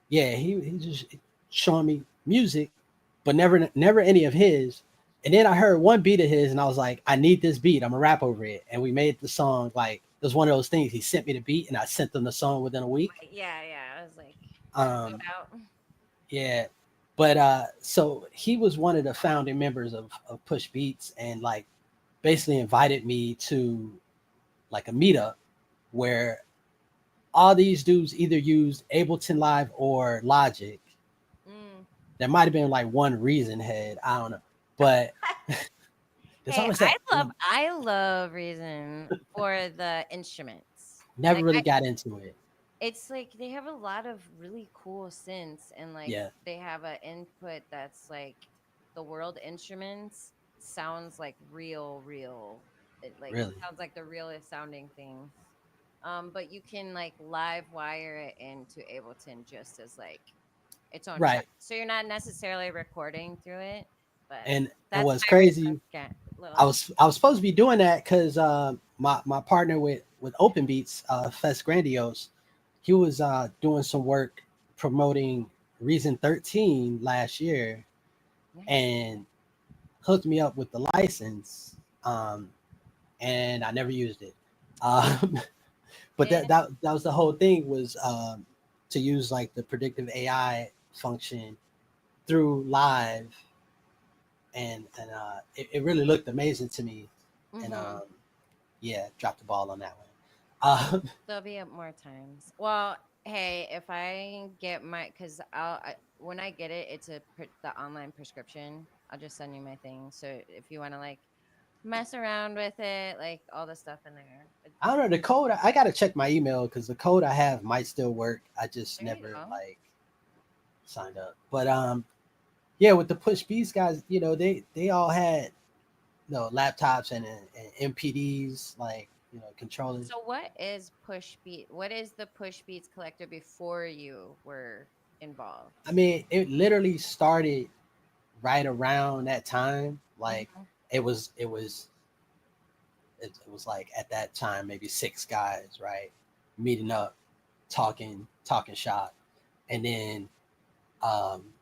yeah, he just showing me music, but never any of his. And then I heard one beat of his, and I was like, I need this beat. I'm gonna rap over it. And we made the song. Like, it was one of those things. He sent me the beat, and I sent them the song within a week.
Yeah, yeah. I was like,
Um,
put out.
Yeah, but so he was one of the founding members of Push Beats, and like basically invited me to like a meetup where all these dudes either used Ableton Live or Logic.
Mm.
There might have been like one Reason Head, I don't know, but there's
Hey,
always that.
I love Reason for the instruments.
Never
Like
really got into it.
it's like they have a lot of really cool synths, and like
Yeah,
they have an input that's like the world instruments sounds like real. It like
really.
sounds like the realest sounding things. But you can like live wire it into Ableton just as like its own track.
Right.
So you're not necessarily recording through it, but
And
that's
what's
my
crazy,
little.
I was supposed to be doing that because my partner with Open Beats, Fest Grandiose, he was doing some work promoting Reason 13 last year,
Yeah.
and hooked me up with the license, and I never used it. Um, but
Yeah.
that was the whole thing, was to use like the predictive AI function through Live, and it really looked amazing to me, and
Mm-hmm.
yeah, dropped the ball on that one.
There'll be up more times. Well, hey, if I get my, because when I get it, it's the online prescription. I'll just send you my thing. So if you want to like mess around with it, like all the stuff in there.
I don't know the code. I gotta check my email because the code I have might still work. I just
There you
never
go.
like signed up. But yeah, with the Push Beats guys, they all had laptops and MPDs, like controllers.
So what is Push Beat? What is the Push Beats collector before you were involved?
I mean, it literally started right around that time. Like
Mhm.
it was like at that time maybe six guys, right, meeting up, talking shop, and then um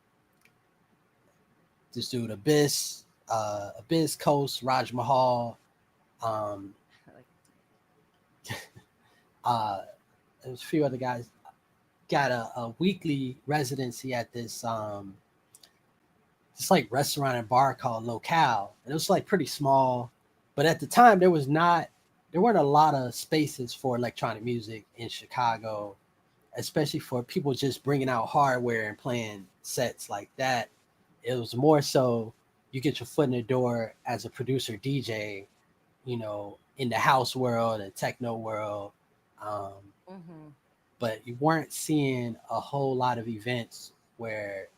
this dude Abyss Coast, Raj Mahal, um
Like,
uh there's a few other guys got a weekly residency at this like restaurant and bar called Locale, and it was like pretty small, but at the time there weren't a lot of spaces for electronic music in Chicago, especially for people just bringing out hardware and playing sets like that. It was more so you get your foot in the door as a producer DJ, in the house world and techno world. Um,
mm-hmm.
but you weren't seeing a whole lot of events where,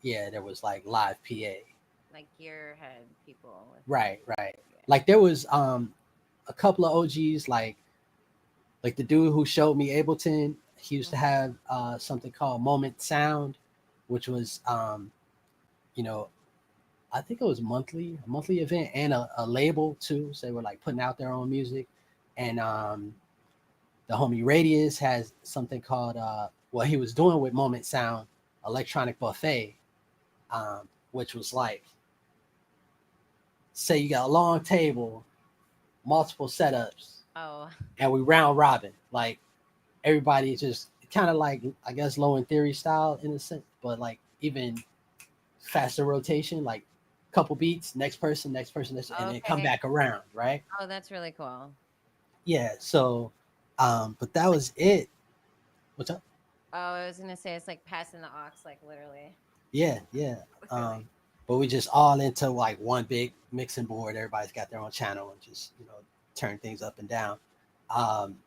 yeah, there was like live PA.
Like gearhead people.
Right, right.
Yeah.
Like there was a couple of OGs, like the dude who showed me Ableton. He used to have something called Moment Sound, which was you know I think it was a monthly event, and a label too. So they were like putting out their own music. And the homie Radius has something called what he was doing with Moment Sound, Electronic Buffet, which was like, say you got a long table, multiple setups,
Oh,
and we round robin. Like everybody just kind of like, I guess, Low End Theory style in a sense, but like even faster rotation, like couple beats, next person, and then come
okay.
back around, right?
Oh, that's really cool.
Yeah. So, but that was it. What's up?
Oh, I was gonna say it's like passing the aux, like literally.
Yeah, yeah. But we just all into like one big mixing board. Everybody's got their own channel and just turn things up and down. Um,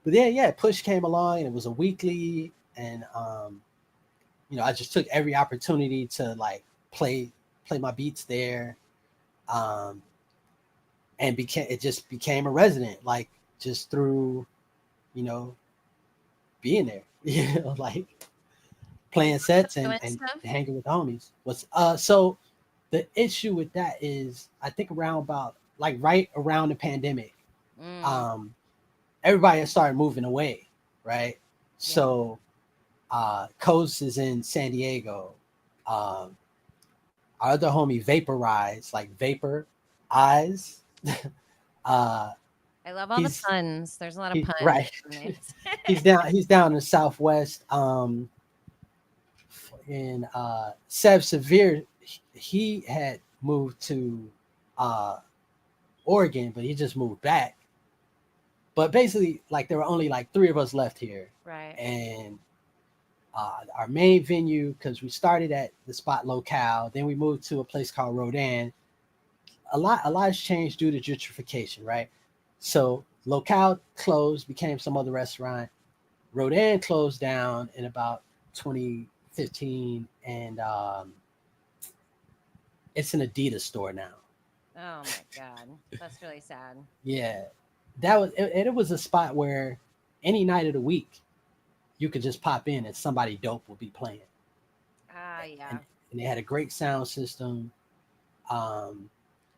but yeah, Push came along and it was a weekly, and I just took every opportunity to like play my beats there, um, and became a resident, like just through you know being there, like playing sets
Doing
and
stuff.
hanging with homies. Was so the issue with that is I think around about like right around the pandemic,
Mm,
um, everybody had started moving away, right? So Coast is in San Diego. Um, our other homie Vaporize, like Vapor Eyes. uh,
I love all the
he's
puns. There's a lot of
he
puns
right.
in it.
He's down in the Southwest. In Sev Severe, he had moved to uh Oregon, but he just moved back. But basically, like there were only like three of us left here,
Right.
and our main venue, because we started at the spot Locale, then we moved to a place called Rodan. A lot has changed due to gentrification, right? So Locale closed, became some other restaurant. Rodan closed down in about 2015, and it's an Adidas store now.
Oh my god, that's really sad.
Yeah, it was a spot where any night of the week you could just pop in and somebody dope would be playing,
Ah, yeah.
and they had a great sound system. Um,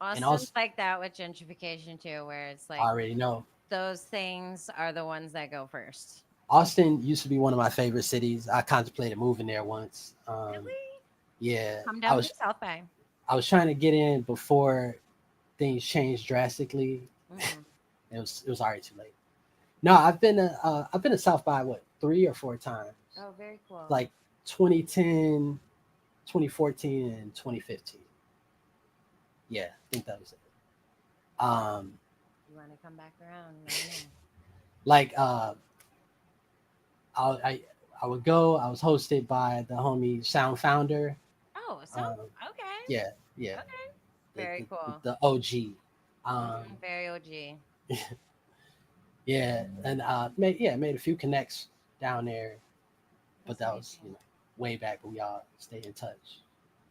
and
Austin's
also,
like that with gentrification too, where it's
I
like
already know
those things are the ones that go first.
Austin used to be one of my favorite cities. I contemplated moving there once.
Really?
Yeah,
Come
I
down to
was
South Bay.
I was trying to get in before things changed drastically.
Hmm.
It was already too late. No, I've been to South by what 3 or 4 times,
Oh, very cool.
like 2010, 2014, and 2015. Yeah, I think that was it. Um,
You want to come back around? Let me know.
like I would go. I was hosted by the homie Sound Founder.
Oh, so
Um,
okay,
yeah,
okay,
the
very
the,
cool.
the OG.
Very OG.
Yeah, and made a few connects down there, but
That's
that was
amazing.
way back. But we all stay in touch.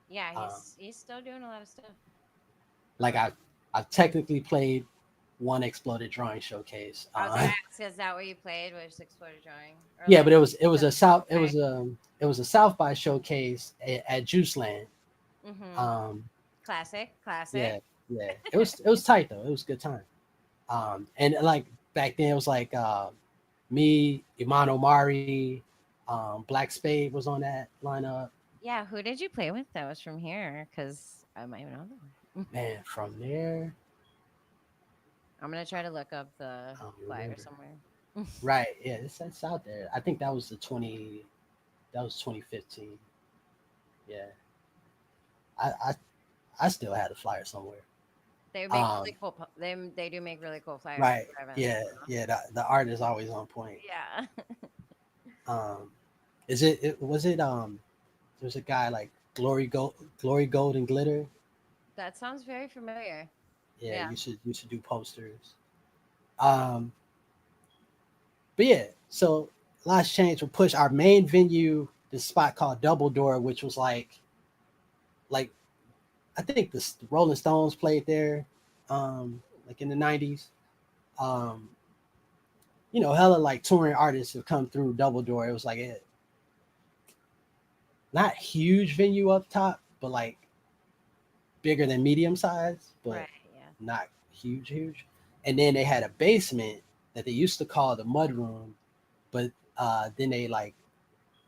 Yeah,
Um,
he's still doing a lot of stuff.
like I've technically played one Exploded Drawing Showcase.
I was gonna ask, is that what you played with Exploded Drawing? Or
Yeah,
like
but it was a South it
okay.
was a South by showcase at Juice Land.
Mm-hmm.
Um,
Classic, classic.
yeah, yeah, it was tight though. It was a good time. And like back then it was like me, Iman Omari, Black Spade was on that lineup.
Yeah, who did you play with that was from here? Because I might know them.
Man, from there,
I'm gonna try to look up the
I don't
flyer
remember.
somewhere.
Right, yeah, it's out there. I think that was 2015. Yeah, I I, I still had a flyer somewhere.
They make
Um,
really cool. They do make really cool flyers
right,
for events.
yeah, yeah. The art is always on point.
Yeah,
Um, there's a guy like Glory Gold and Glitter.
that sounds very familiar.
Yeah,
Yeah.
you should do posters. Um, but yeah, so last change will push our main venue, this spot called Double Door, which was like I think the Rolling Stones played there, like in the '90s. Um, hella like touring artists have come through Double Door. It was like not huge venue up top, but like bigger than medium size, but
Right. Yeah.
not huge. And then they had a basement that they used to call the mud room, but then they like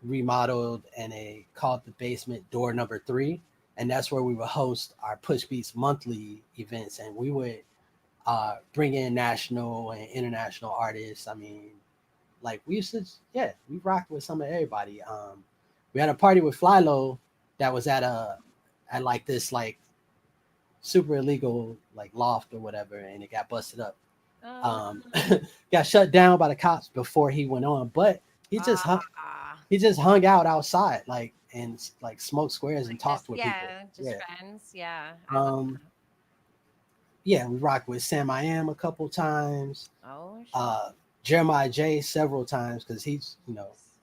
remodeled and they called the basement door number 3, and that's where we would host our Push Beats monthly events, and we would bring in national and international artists. I mean, like we used to, yeah, we rocked with some of everybody. We had a party with Flylo that was at like this like super illegal like loft or whatever, and it got busted up.
Oh
Um,
no.
got shut down by the cops before he went on, but he just hung,
Ah.
he just hung out outside. Like and like smoked squares and
Like
talked
just
with people.
just
Yeah.
friends. Yeah. I love
Um, yeah, we rocked with Sam I Am a couple times.
that. Oh shit.
Uh, Jeremiah J several times because he's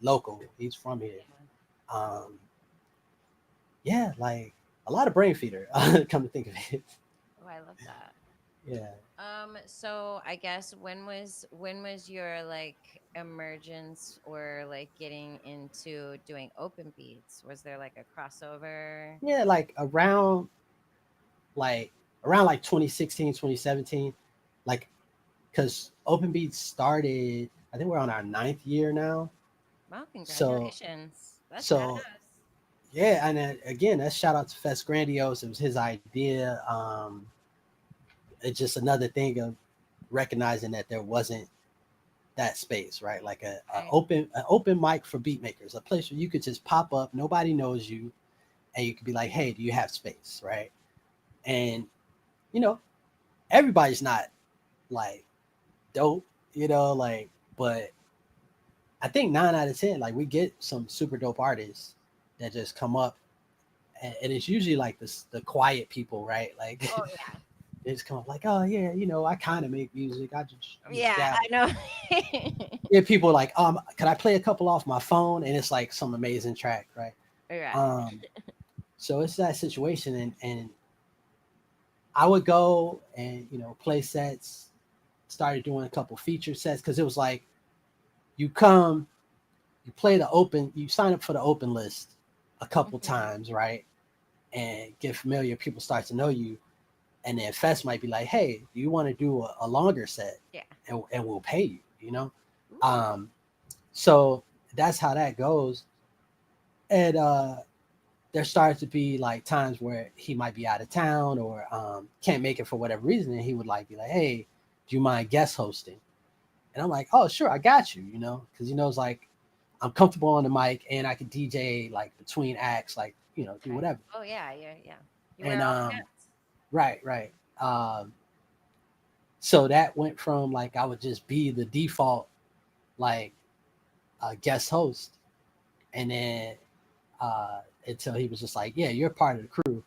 local. He's from here. Um, yeah, like a lot of brain feeder. Come to think of it.
Oh, I love that.
Yeah.
So I guess when was your like emergence or like getting into doing open beats? Was there like a crossover?
Yeah, like like around like 2016, 2017, like because Open Beats started, I think we're on our ninth year now.
Wow,
So
congratulations. That's
so
badass.
yeah, and again, that's shout out to Fest Grandiose. It was his idea. It's just another thing of recognizing that there wasn't that space, right? Like
Right.
an open mic for beat makers, a place where you could just pop up, nobody knows you, and you could be like, hey, do you have space, right? And you know, everybody's not like dope, like, but I think 9 out of 10, like we get some super dope artists that just come up, and it's usually like the quiet people, right? Like
Oh yeah.
they just come up like, oh yeah, I kind of make music, I just
Yeah,
dabble.
I know.
Yeah, people are like, can I play a couple off my phone? And it's like some amazing track, right?
Right.
Um, so it's that situation, and I would go and play sets, started doing a couple feature sets because it was like you come, you play the open, you sign up for the open list a couple
Mhm.
times, right? And get familiar, people start to know you. And then Fest might be like, hey, do you want to do a longer set?
Yeah.
And we'll pay you,
Ooh.
Um, so that's how that goes. And there starts to be like times where he might be out of town or can't make it for whatever reason. And he would like be like, hey, do you mind guest hosting? And I'm like, oh, sure, I got you, because he knows like I'm comfortable on the mic and I can DJ like between acts, like, do
Okay.
whatever.
Oh yeah, yeah, yeah. You
And
wear all the hats.
right. Um, so that went from like I would just be the default like guest host, and then until he was just like, yeah, you're part of the crew.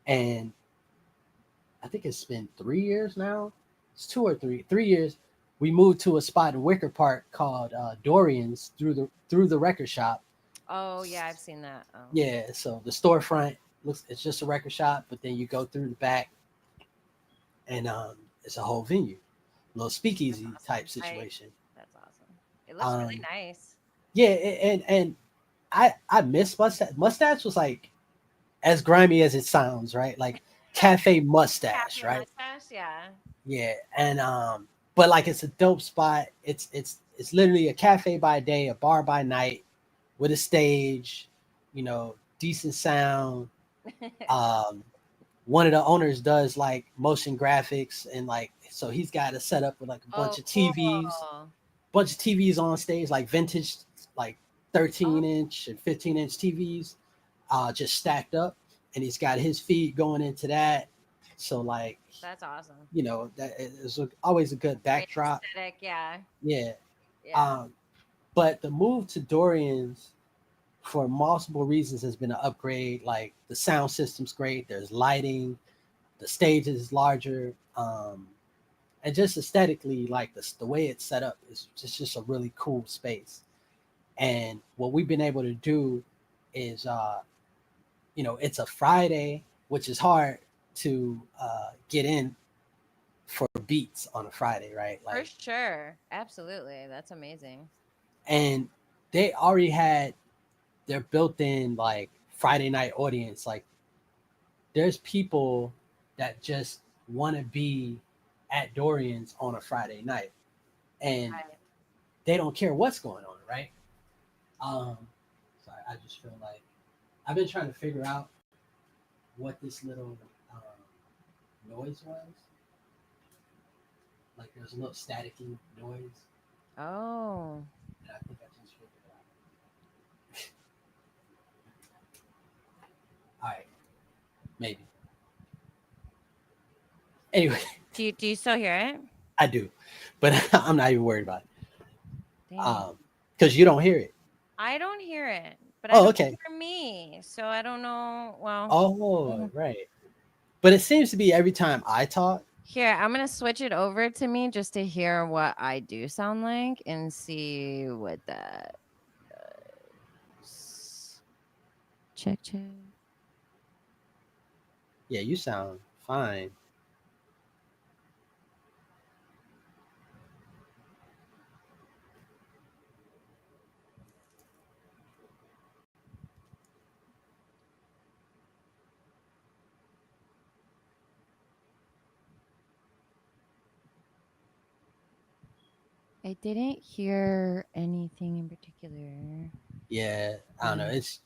And I think it's been 3 years now. It's 2 or 3 years. We moved to a spot in Wicker Park called Dorian's through the record shop.
Oh yeah, I've seen that. Oh.
Yeah, so the storefront looks, it's just a record shop, but then you go through the back, and it's a whole venue, little speakeasy
That's
type
awesome.
situation.
That's awesome. It looks really
Um,
nice.
yeah, and I miss Mustache. Mustache was like as grimy as it sounds, right? Like cafe mustache,
Cafe
right?
mustache, yeah.
Yeah, and but like it's a dope spot. It's literally a cafe by day, a bar by night, with a stage, decent sound. Um, one of the owners does like motion graphics, and like so he's got a setup with like a
Oh,
bunch of
cool.
TVs on stage, like vintage, like
Oh,
13-inch and 15-inch TVs, just stacked up, and he's got his feed going into that. So like,
that's awesome.
that is always a good
Great
backdrop.
aesthetic, yeah.
Yeah.
Yeah.
But the move to Dorian's for multiple reasons has been an upgrade. Like the sound system's great. There's lighting. The stage is larger. And just aesthetically, like the way it's set up is just a really cool space. And what we've been able to do is, it's a Friday, which is hard to get in for beats on a Friday, right?
For
Like,
sure. Absolutely. That's amazing.
and they already had their built-in like Friday night audience. Like, there's people that just want to be at Dorian's on a Friday night, and
Right.
they don't care what's going on, right? So I just feel like I've been trying to figure out what this little noise was. Like there's a little staticky noise,
Oh.
and I think I just figured it out. All right, maybe. Anyway,
Do you still hear it?
I do, but I'm not even worried about it
Dang.
because you don't hear it.
I don't hear it, but I
Oh,
don't
okay.
hear me, so I don't know. Well,
Oh, right. But it seems to be every time I talk.
here, I'm gonna switch it over to me just to hear what I do sound like and see what that does. Check, check.
Yeah, you sound fine.
I didn't hear anything in particular.
Yeah, I don't know. It's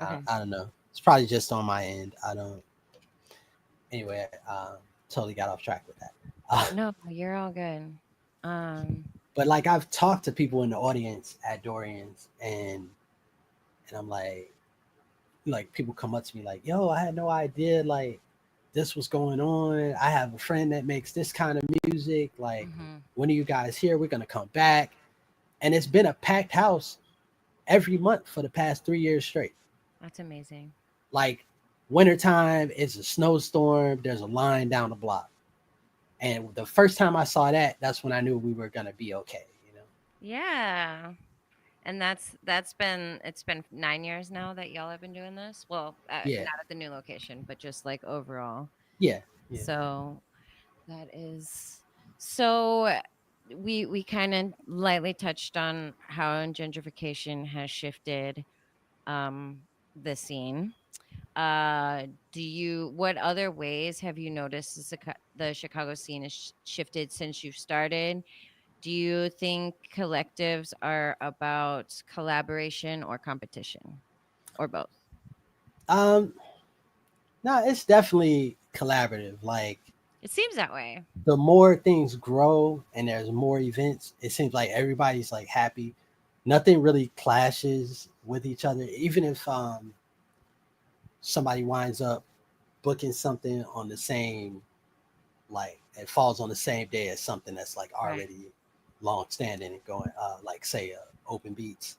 Okay.
I don't know. It's probably just on my end. I don't. Anyway, totally got off track with that.
No, you're all good. Um,
But like I've talked to people in the audience at Dorian's, and I'm like people come up to me like, "Yo, I had no idea like this was going on. I have a friend that makes this kind of music. Like,
mhm,
when are you guys here? We're gonna come back." And it's been a packed house every month for the past 3 years straight.
that's amazing.
Like wintertime, it's a snowstorm. There's a line down the block. And the first time I saw that, that's when I knew we were gonna be okay. You know?
Yeah. And that's been it's been 9 years now that y'all have been doing this. Well,
Yeah,
not at the new location, but just like overall.
yeah, yeah,
So that is so we kind of lightly touched on how gentrification has shifted um the scene. Do you what other ways have you noticed the Chicago scene has shifted since you've started? Do you think collectives are about collaboration or competition or both?
Um, no, it's definitely collaborative. Like
It seems that way.
the more things grow and there's more events, it seems like everybody's like happy. Nothing really clashes with each other. Even if somebody winds up booking something on the same, like it falls on the same day as something that's like
Right.
already long standing and going, like say Open Beats,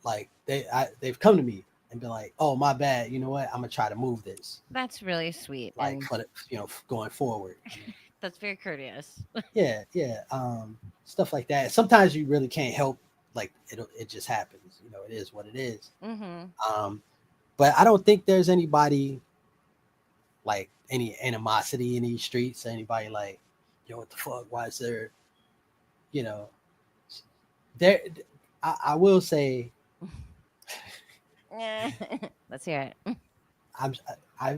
like they've come to me and been like, "Oh, my bad. You know what? I'm gonna try to move this,
That's really sweet
like
and
for the, going forward."
that's very courteous.
Yeah, yeah, stuff like that. Sometimes you really can't help, like it just happens. It is what it is.
Mhm.
Um, but I don't think there's anybody like any animosity in these streets. Anybody like, yo, what the fuck? Why is there? You know, there. I will say,
Let's hear it.
I'm I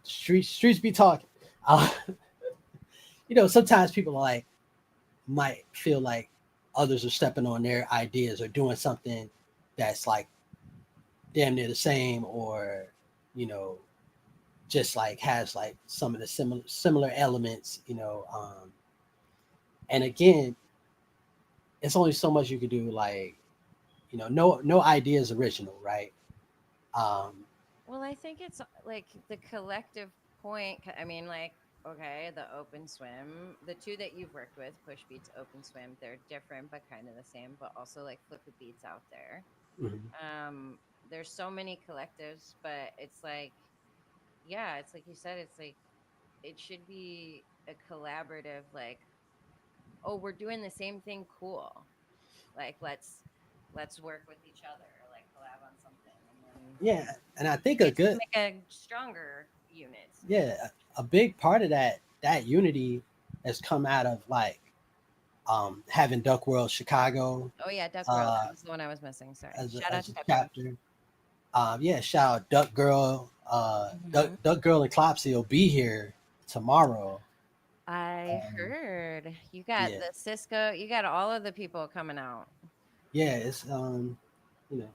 streets be talking. Uh, sometimes people are like might feel like others are stepping on their ideas or doing something that's like damn near the same, or you know just like has like some of the similar elements. And again, it's only so much you can do. Like, no idea is original, right? um
Well, I think it's like the collective point. I mean, like, okay, the Open Swim, the two that you've worked with, Push Beats, Open Swim, they're different but kind of the same, but also like Flip the Beats out there.
mhm.
There's so many collectives, but it's like, yeah, it's like you said, it's like it should be a collaborative, like, oh, we're doing the same thing, cool. Like, let's work with each other, like collab on something, and then
Yeah, and I think a
basically
good
make a stronger unit.
yeah, a big part of that unity has come out of like having Duck World Chicago
Oh yeah, Duck Girl.
uh
That was the one I was missing. Sorry.
as
Shout out
as
to
a
Duck Girl.
chapter. Yeah, shout out Duck Girl.
Mhm.
Duck Girl and Clopsy will be here tomorrow.
I
Um,
heard you got
yeah,
the Cisco. You got all of the people coming out.
yeah, it's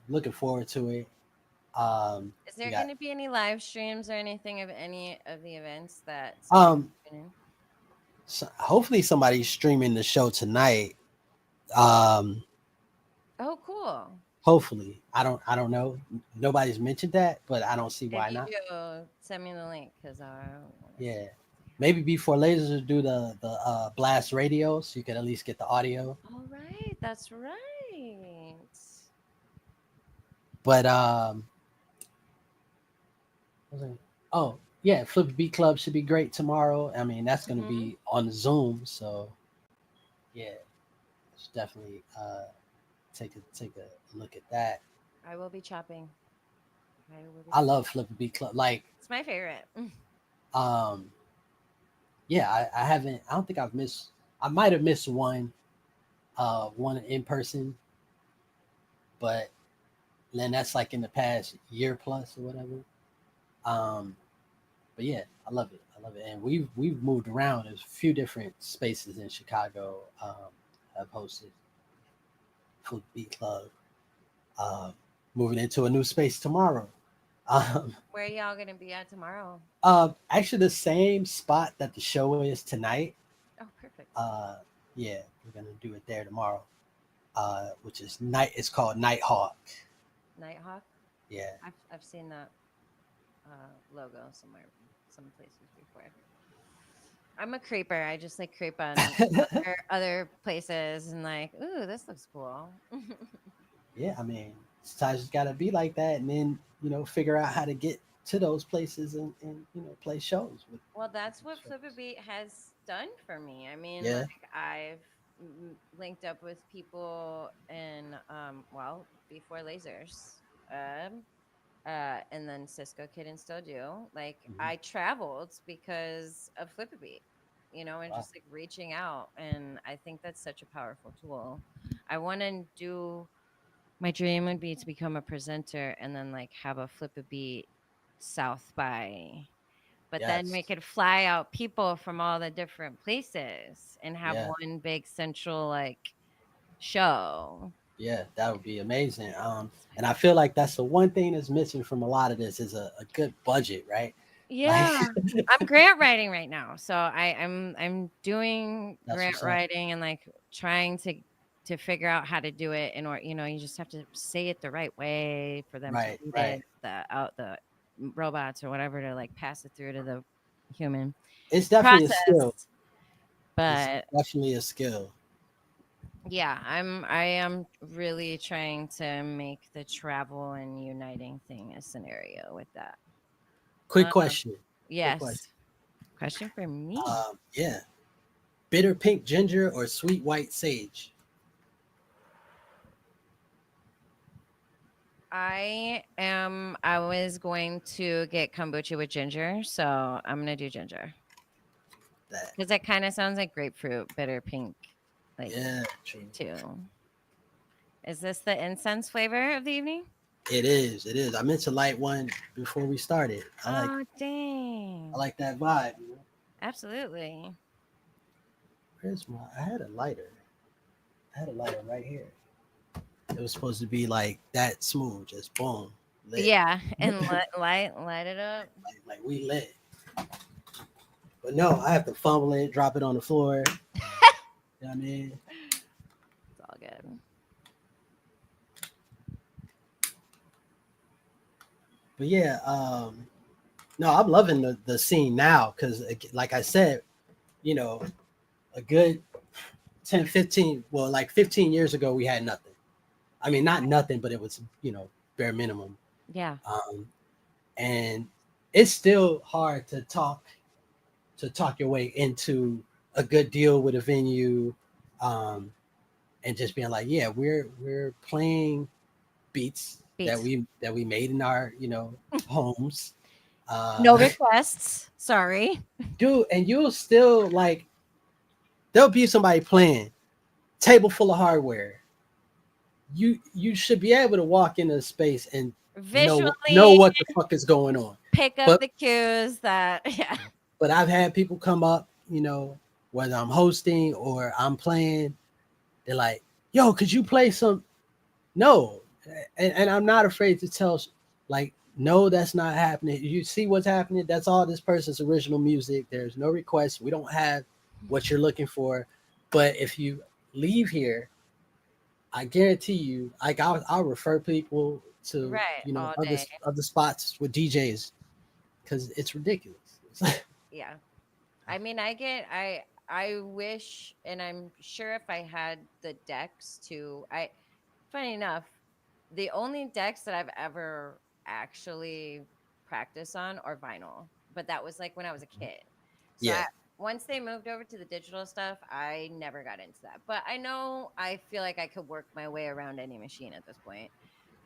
looking forward to it.
Is
We
there
got
going to be any live streams or anything of any of the events that somebody
um
can tune in?
hopefully somebody's streaming the show tonight. Um,
Oh, cool.
hopefully, I don't know. Nobody's mentioned that, but I don't see
If
why
you
not.
do, send me the link because I want to see.
Yeah, maybe before lasers do the blast radio, so you can at least get the audio.
All right, that's right.
But what was it? Oh yeah, Flip Beat Club should be great tomorrow. I mean, that's going to
Mhm.
be on Zoom, so yeah, should definitely take a look at that.
I will be chopping. I will be.
I love Flip Beat Club. Like,
It's my favorite.
um, yeah, I haven't. I don't think I've missed. I might have missed one in person, but then that's like in the past year plus or whatever. Um, but yeah, I love it. I love it, and we've moved around. There's a few different spaces in Chicago. Have hosted Food Beat Club. Uh, moving into a new space tomorrow. Um,
Where y'all gonna be at tomorrow?
actually, the same spot that the show is tonight.
Oh, perfect.
Yeah, we're gonna do it there tomorrow. Which is night. It's called Nighthawk.
Nighthawk.
Yeah,
I've seen that logo somewhere, some places before. I'm a creeper. I just like creep on other places and like, ooh, this looks cool.
yeah. I mean, sometimes it's gotta be like that, and then figure out how to get to those places and play shows with.
Well, that's what
Shows.
Flip a Beat has done for me. I mean,
Yeah,
like I've linked up with people in well, before lasers. And then Cisco Kid and still do. Like
mhm.
I traveled because of Flip a Beat, and
Wow.
just like reaching out. And I think that's such a powerful tool. I want to do my dream would be to become a presenter and then like have a Flip a Beat South by. But then we
Yes.
could fly out people from all the different places and have
Yeah.
one big central like show.
Yeah. That would be amazing. And I feel like that's the one thing that's missing from a lot of this is a good budget, right? Like,
Yeah. I'm grant writing right now. So I'm doing
that's
grant
what's up.
writing and like trying to figure out how to do it in order, you just have to say it the right way for them to
Right.
read
Right.
it, the robots or whatever to like pass it through to the human
It's definitely a skill.
process.
It's
But
definitely a skill.
yeah, I am really trying to make the travel and uniting thing a scenario with that.
Quick
Um,
question. Quick question.
yes. Question for me.
Yeah. Bitter pink ginger or sweet white sage?
I was going to get kombucha with ginger, so I'm gonna do ginger
That.
because it kind of sounds like grapefruit, bitter pink, like
Yeah. True.
too. Is this the incense flavor of the evening?
It is. It is. I meant to light one before we started.
Oh
I
dang!
like that vibe.
Absolutely.
Where's my? I had a lighter. I had a lighter right here. It was supposed to be like that smooth, just boom, lit.
Yeah, and light it up.
Like we lit. But no, I have to fumble it, drop it on the floor. You know what I mean?
It's all good.
But yeah, no, I'm loving the scene now because, like I said, you know, a good 10, 15, well, like 15 years ago, we had nothing. I mean, not nothing, but it was, bare minimum.
Yeah.
Um, and it's still hard to talk your way into a good deal with a venue, um, and just being like, yeah, we're playing beats that
Beats.
we made in our homes.
No requests. Sorry.
Dude, and you'll still like there'll be somebody playing table full of hardware. You should be able to walk into a space and know
Visually
what the fuck is going on.
pick up
But
the cues that yeah.
but I've had people come up, whether I'm hosting or I'm playing, they're like, yo, could you play some? No. And I'm not afraid to tell like, no, that's not happening. You see what's happening? That's all this person's original music. There's no requests. We don't have what you're looking for. But if you leave here, I guarantee you, like I'll refer people to
Right, all
other
day.
other spots with DJs because it's ridiculous.
Yeah. I mean, I wish, and I'm sure if I had the decks to, funny enough, The only decks that I've ever actually practiced on are vinyl, but that was like when I was a kid. So
Yeah.
once they moved over to the digital stuff, I never got into that. But I know I feel like I could work my way around any machine at this point.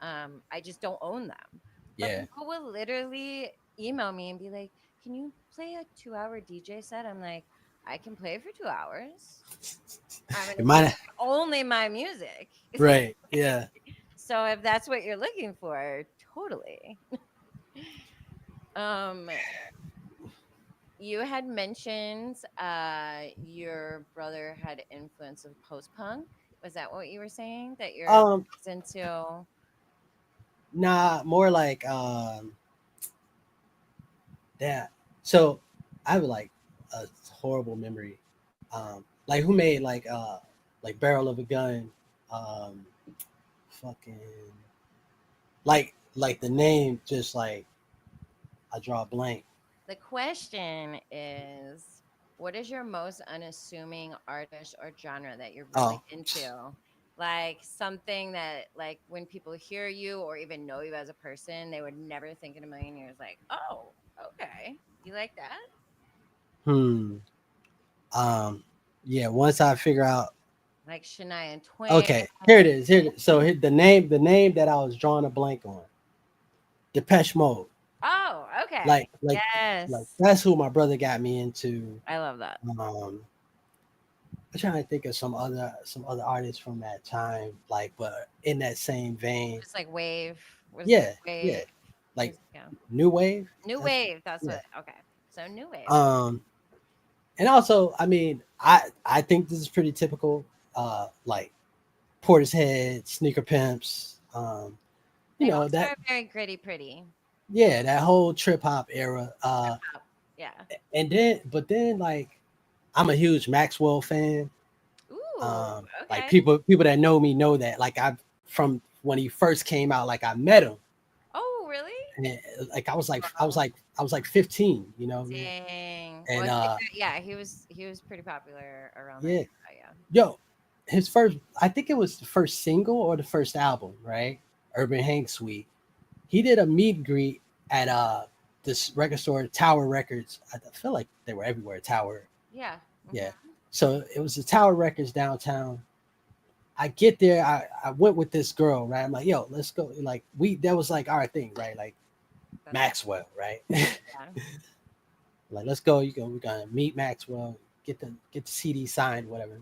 I just don't own them. But
Yeah.
people will literally email me and be like, "Can you play a 2-hour DJ set?" I'm like, "I can play for 2 hours. I'm
It
gonna
might.
play only my music."
Right. Yeah.
So if that's what you're looking for, totally. Um, you had mentioned your brother had influence of post punk. Was that what you were saying? That you're
Um.
into?
Nah. More like that. So I have like a horrible memory. Like who made like Barrel of a Gun, um, fucking like the name just like I draw a blank.
The question is, what is your most unassuming artist or genre that you're really
Oh,
into? Like something that, like, when people hear you or even know you as a person, they would never think in a million years, like, oh, okay, you like that?
hmm. Um, yeah. Once I figure out,
Like Shania Twain.
okay, here it is. Here, so here, the name that I was drawing a blank on, Depeche Mode.
Oh, okay.
Like
Yes.
that's who my brother got me into.
I love that.
I'm trying to think of some other artists from that time, like, but in that same vein.
Just like wave. Was
Yeah, yeah,
wave
like
music? Yeah.
new wave.
New
That's
wave. That's
yeah.
what. Okay. So new wave.
Um, and also, I mean, I think this is pretty typical. Like Portishead, Sneaker Pimps.
They also
That
are very gritty, pretty.
yeah, that whole trip hop era.
Pop. Yeah.
But then like I'm a huge Maxwell fan.
Ooh.
Like
Okay.
people that know me know that like I from when he first came out, like I met him,
Oh, really?
and like I was
Wow.
like I was like 15, you know what I mean?
Dang. Well,
And
yeah, he was pretty popular around that
yeah,
era. Yeah.
yo, his first, I think it was the first single or the first album, right? Urban Hank Suite. He did a meet and greet at this record store, Tower Records. I feel like they were everywhere. Tower,
Yeah.
yeah.
Hmm.
So it was the Tower Records downtown. I get there, I went with this girl, right? I'm like, yo, let's go. Like that was like our thing, right? Like
That's
Maxwell, right?
yeah.
Like let's go. We're gonna meet Maxwell, get the CD signed, whatever.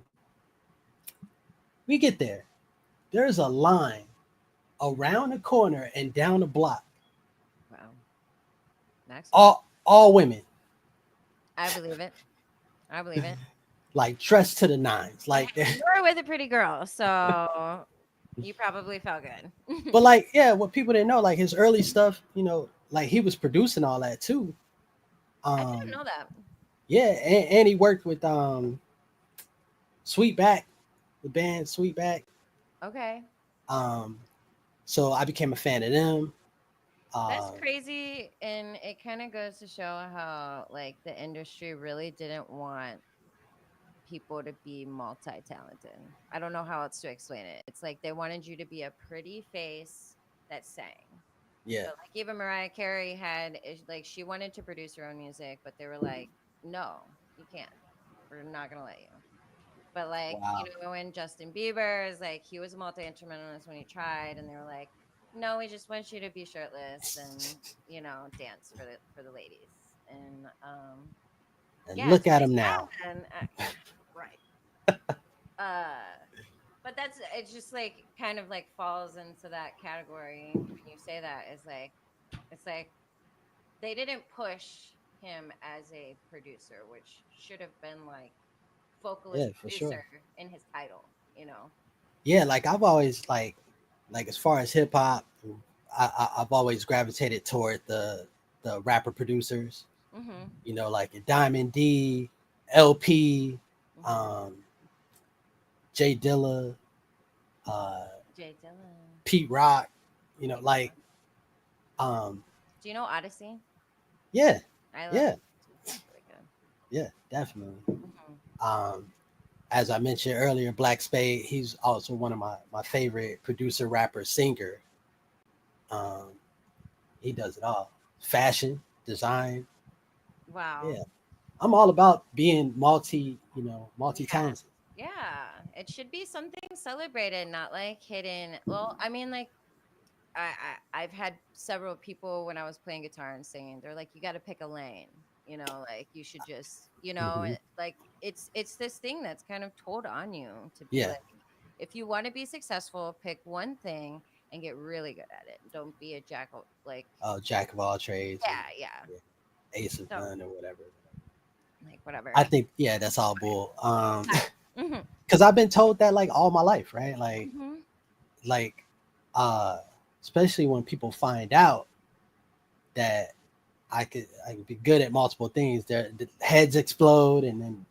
We get there. There's a line around the corner and down the block.
Wow. Next.
All women,
I believe it. I believe it.
like dressed to the nines.
But
Like
hey, you were with a pretty girl, so you probably felt good.
but like, yeah, what people didn't know, like his early stuff, like he was producing all that too.
I didn't
Um,
know that.
yeah, and he worked with Sweetback, the band Sweetback.
Okay.
Um, so I became a fan of them.
That's
Um,
crazy, and it kind of goes to show how, like, the industry really didn't want people to be multi-talented. I don't know how else to explain it. It's like they wanted you to be a pretty face that sang.
yeah,
So like even Mariah Carey like she wanted to produce her own music, but they were like, "No, you can't. We're not gonna let you." But like,
wow,
when Justin Bieber is like, he was a multi instrumentalist when he tried, and they were like, "No, we just want you to be shirtless and dance for the ladies." And
and
yeah,
look
so
at
they
him now.
and right. Uh, but it's just like kind of like falls into that category when you say that. Is like it's like they didn't push him as a producer, which should have been like vocalist
Yeah, for sure.
producer in his title, you know.
Yeah, like I've always like as far as hip hop, I've always gravitated toward the rapper producers.
Mhm.
Like Diamond D, LP,
Mhm.
um, Jay Dilla, uh,
Jay Dillon.
Pete Rock. Like um,
Do you know Odyssey?
yeah,
I love
yeah,
it. It's really good.
yeah, definitely.
Mhm.
Um, as I mentioned earlier, Black Spade, he's also one of my favorite producer, rapper, singer. Um, he does it all. Fashion, design.
Wow.
Yeah, I'm all about being multi
Yeah.
talented.
Yeah. It should be something celebrated, not like hidden. Well, I mean, like I've had several people when I was playing guitar and singing, they're like, you got to pick a lane, like you should just,
Hmm.
like it's this thing that's kind of told on you to be
Yeah.
like, if you want to be successful, pick one thing and get really good at it. Don't be a jack of like,
Jack of all trades and
yeah, yeah.
yeah, ace of
So
none or whatever.
like whatever.
I think yeah, that's all bull.
Mm-hmm.
Because I've been told that like all my life, right?
Mm-hmm.
Like, uh, especially when people find out that I could be good at multiple things, the heads explode, and then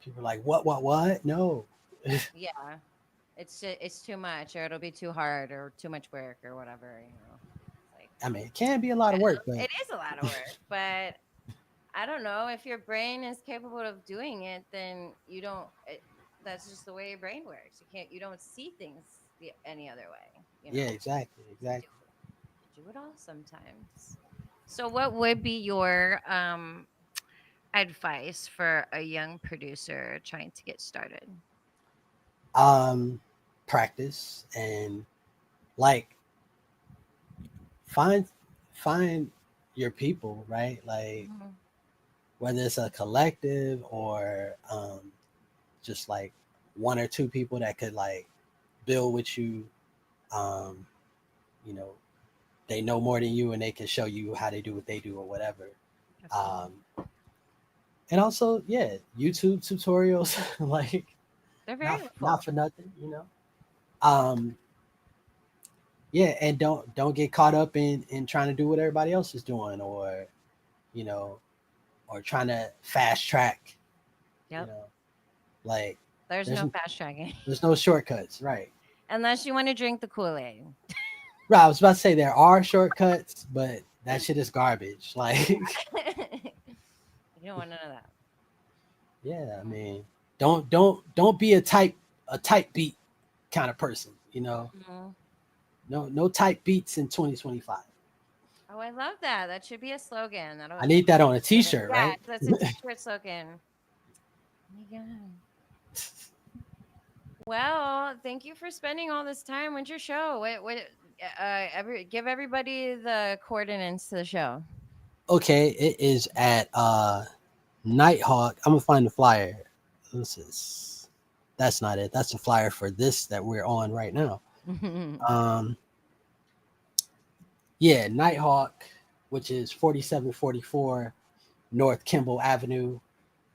people are like, what? No,
Yeah. It's too much, or it'll be too hard, or too much work, or whatever. It's like
I mean, it can be a lot of work, but
it is a lot of work, but I don't know if your brain is capable of doing it, then you don't. That's just the way your brain works. You don't see things any other way.
yeah, exactly,
Do,
exactly.
do it all sometimes. So, what would be your advice for a young producer trying to get started?
Um, Practice and like find find your people, right? Like
Mhm.
whether it's a collective or just like one or two people that could like build with you. Um, you know, they know more than you and they can show you how they do what they do or whatever.
Absolutely.
Um, and also, yeah, YouTube tutorials, like
They're very
not
helpful.
for nothing, Um, yeah, and don't get caught up in trying to do what everybody else is doing, or you know, or trying to fast track, you
Yep.
know, like
There's
there's
no fast tracking
there's no shortcuts, right?
unless you want to drink the Kool Aid.
Right, I was about to say there are shortcuts, but that shit is garbage. Like,
You don't want none of that.
yeah, I mean, don't be a type beat kind of person,
Mhm.
No type beats in 2025.
Oh, I love that. That should be a slogan.
I
That'll
need that on a
get it.
t-shirt,
Yeah,
right?
that's a t-shirt slogan. Oh my god. Well, thank you for spending all this time. When's your show? Give everybody the coordinates to the show.
Okay, it is at Nighthawk. I'm gonna find the flyer. This is That's not it. That's the flyer for this that we're on right now. Um, yeah, Nighthawk, which is 4744 North Kimball Avenue.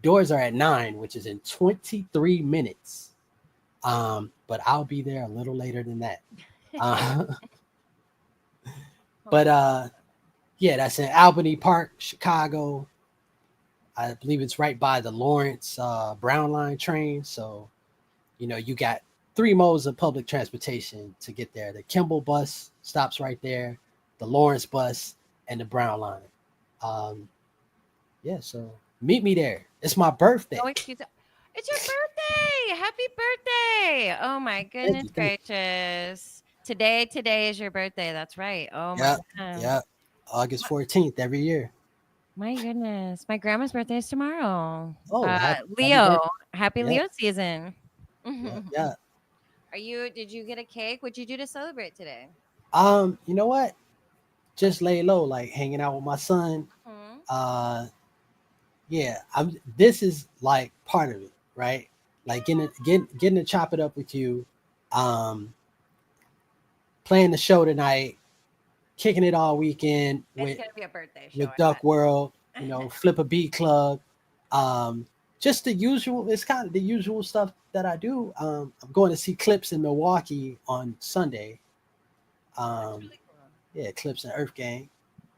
Doors are at 9, which is in 23 minutes. But I'll be there a little later than that. Uh,
Oh
but
my
yeah, that's in Albany Park, Chicago. I believe it's right by the Lawrence Brown Line train. So, you got three modes of public transportation to get there. The Kimball bus stops right there, the Lawrence bus, and the Brown Line. Um, yeah, so meet me there. It's my birthday.
no excuse. It's your birthday. Happy birthday. Oh my
Thank
goodness
you. Thank you.
gracious. Today is your birthday. That's right. Oh my
Yeah,
god.
yeah. August 14th every year.
My goodness. My grandma's birthday is tomorrow.
Oh, happy
Leo.
birthday.
Happy
Yeah,
Leo season.
yeah, yeah.
Did you get a cake? What'd you do to celebrate today?
You know what? Just lay low, like hanging out with my son.
Hmm.
Uh, yeah. This is like part of it, right? Like getting to chop it up with you. Um, Playing the show tonight, kicking it all weekend
It's
with
gonna be a birthday show,
with Duck World. Flip a Beat Club. Um, just the usual. It's kind of the usual stuff that I do. I'm going to see Clips in Milwaukee on Sunday.
That's
Um,
really cool.
yeah, Clips and Earth Gang.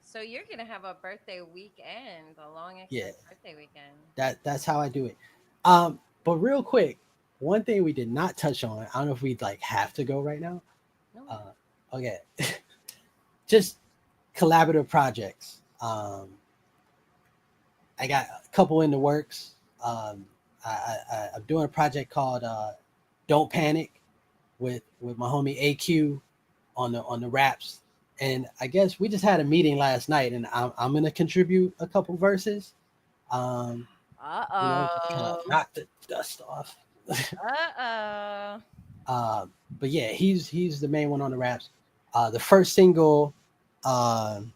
So you're gonna have a birthday weekend, a long
Yeah,
extended birthday weekend.
that's how I do it. But real quick, one thing we did not touch on. I don't know if we'd like have to go right now.
No.
Uh, okay, just collaborative projects. I got a couple in the works. I'm doing a project called "Don't Panic" with my homie AQ. on the raps. And I guess we just had a meeting last night, and I'm gonna contribute a couple verses. Um, just kind of
Uh-oh.
knock the dust off.
Uh-oh.
But yeah, he's the main one on the raps. The first single, um,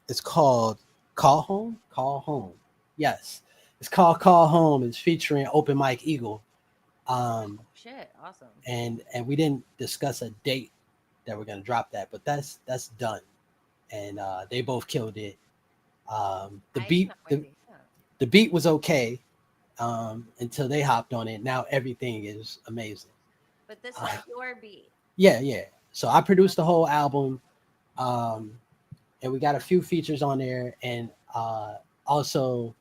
is called "Call Home." Call Home. Yes, it's called "Call Home." It's featuring Open Mike Eagle. Um,
Shit, awesome.
and we didn't discuss a date that we're gonna drop that, but that's done. And they both killed it. The
I
beat
cannot wait to hear that.
the beat was okay until they hopped on it. Now everything is amazing.
But this is
Uh,
your beat.
yeah. So I produced the whole album, um, and we got a few features on there, and also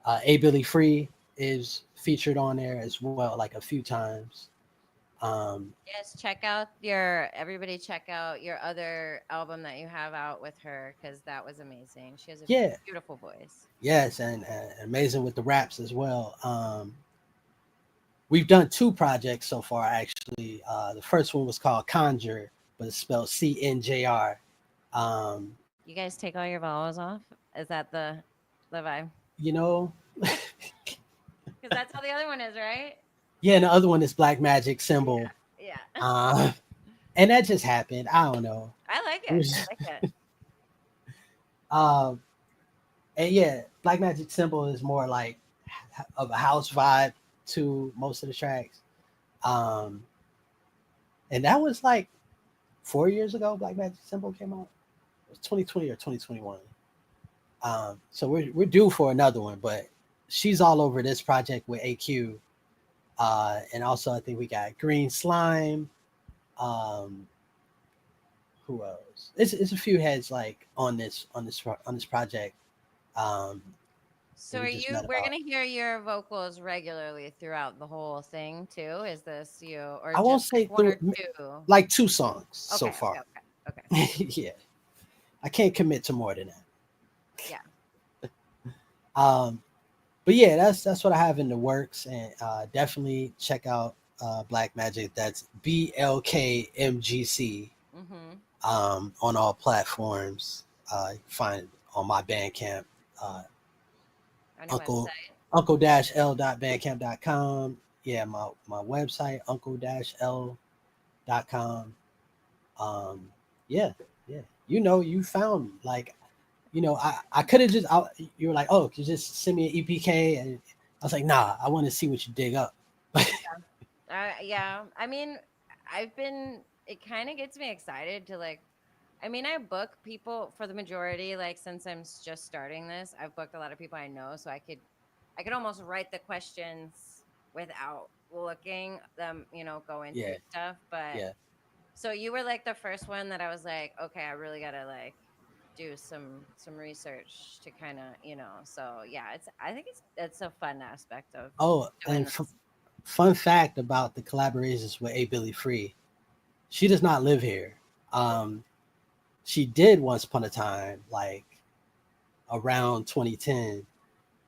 A Billy Free is featured on there as well, like a few times.
Yes, everybody check out your other album that you have out with her, because that was amazing. She has a
Yeah,
beautiful voice.
yes, and amazing with the raps as well. We've done 2 projects so far, actually. The first one was called Conjure, but it's spelled CNJR. Um,
You guys take all your vowels off? Is that the vibe?
you know,
Because that's how the other one is, right?
yeah, and the other one is Black Magic Symbol.
Yeah.
Uh, and that just happened. I don't know.
I like
It was-
it. I like it.
Um, and yeah, Black Magic Symbol is more like of a house vibe to most of the tracks. Um, and that was like 4 years ago. Black Magic Symbol came out. It was 2020 or 2021. So we're due for another one, but she's all over this project with AQ. And also I think we got Green Slime. Who else? It's a few heads like on this project. Um,
So
we
are
just
you?
met
We're
about.
gonna hear your vocals regularly throughout the whole thing too. Is this you, or
I won't
just
say
like one or
through-
two?
Like 2 songs so
Okay,
far.
okay.
Yeah, I can't commit to more than that.
Yeah.
But yeah, that's what I have in the works, and definitely check out Black Magic. That's BLKMGC
Mm-hmm.
on all platforms. You can find it on my Bandcamp,
On your
Uncle
website.
uncle-l.bandcamp.com. Yeah, my website uncle-l.com. Yeah. You found me. Like, I could have just you were like, oh, you just send me an EPK, and I was like, nah, I want to see what you dig up.
Yeah. I mean, it kind of gets me excited to like, I mean, I book people for the majority, like since I'm just starting this, I've booked a lot of people I know, so I could almost write the questions without looking them, go into
Yeah.
stuff. But
Yeah.
so you were like the first one that I was like, okay, I really gotta like do some research to kind of, so yeah, I think it's a fun aspect of
Oh,
doing
and
this.
fun fact about the collaborations with A Billy Free, she does not live here. She did once upon a time, like around 2010.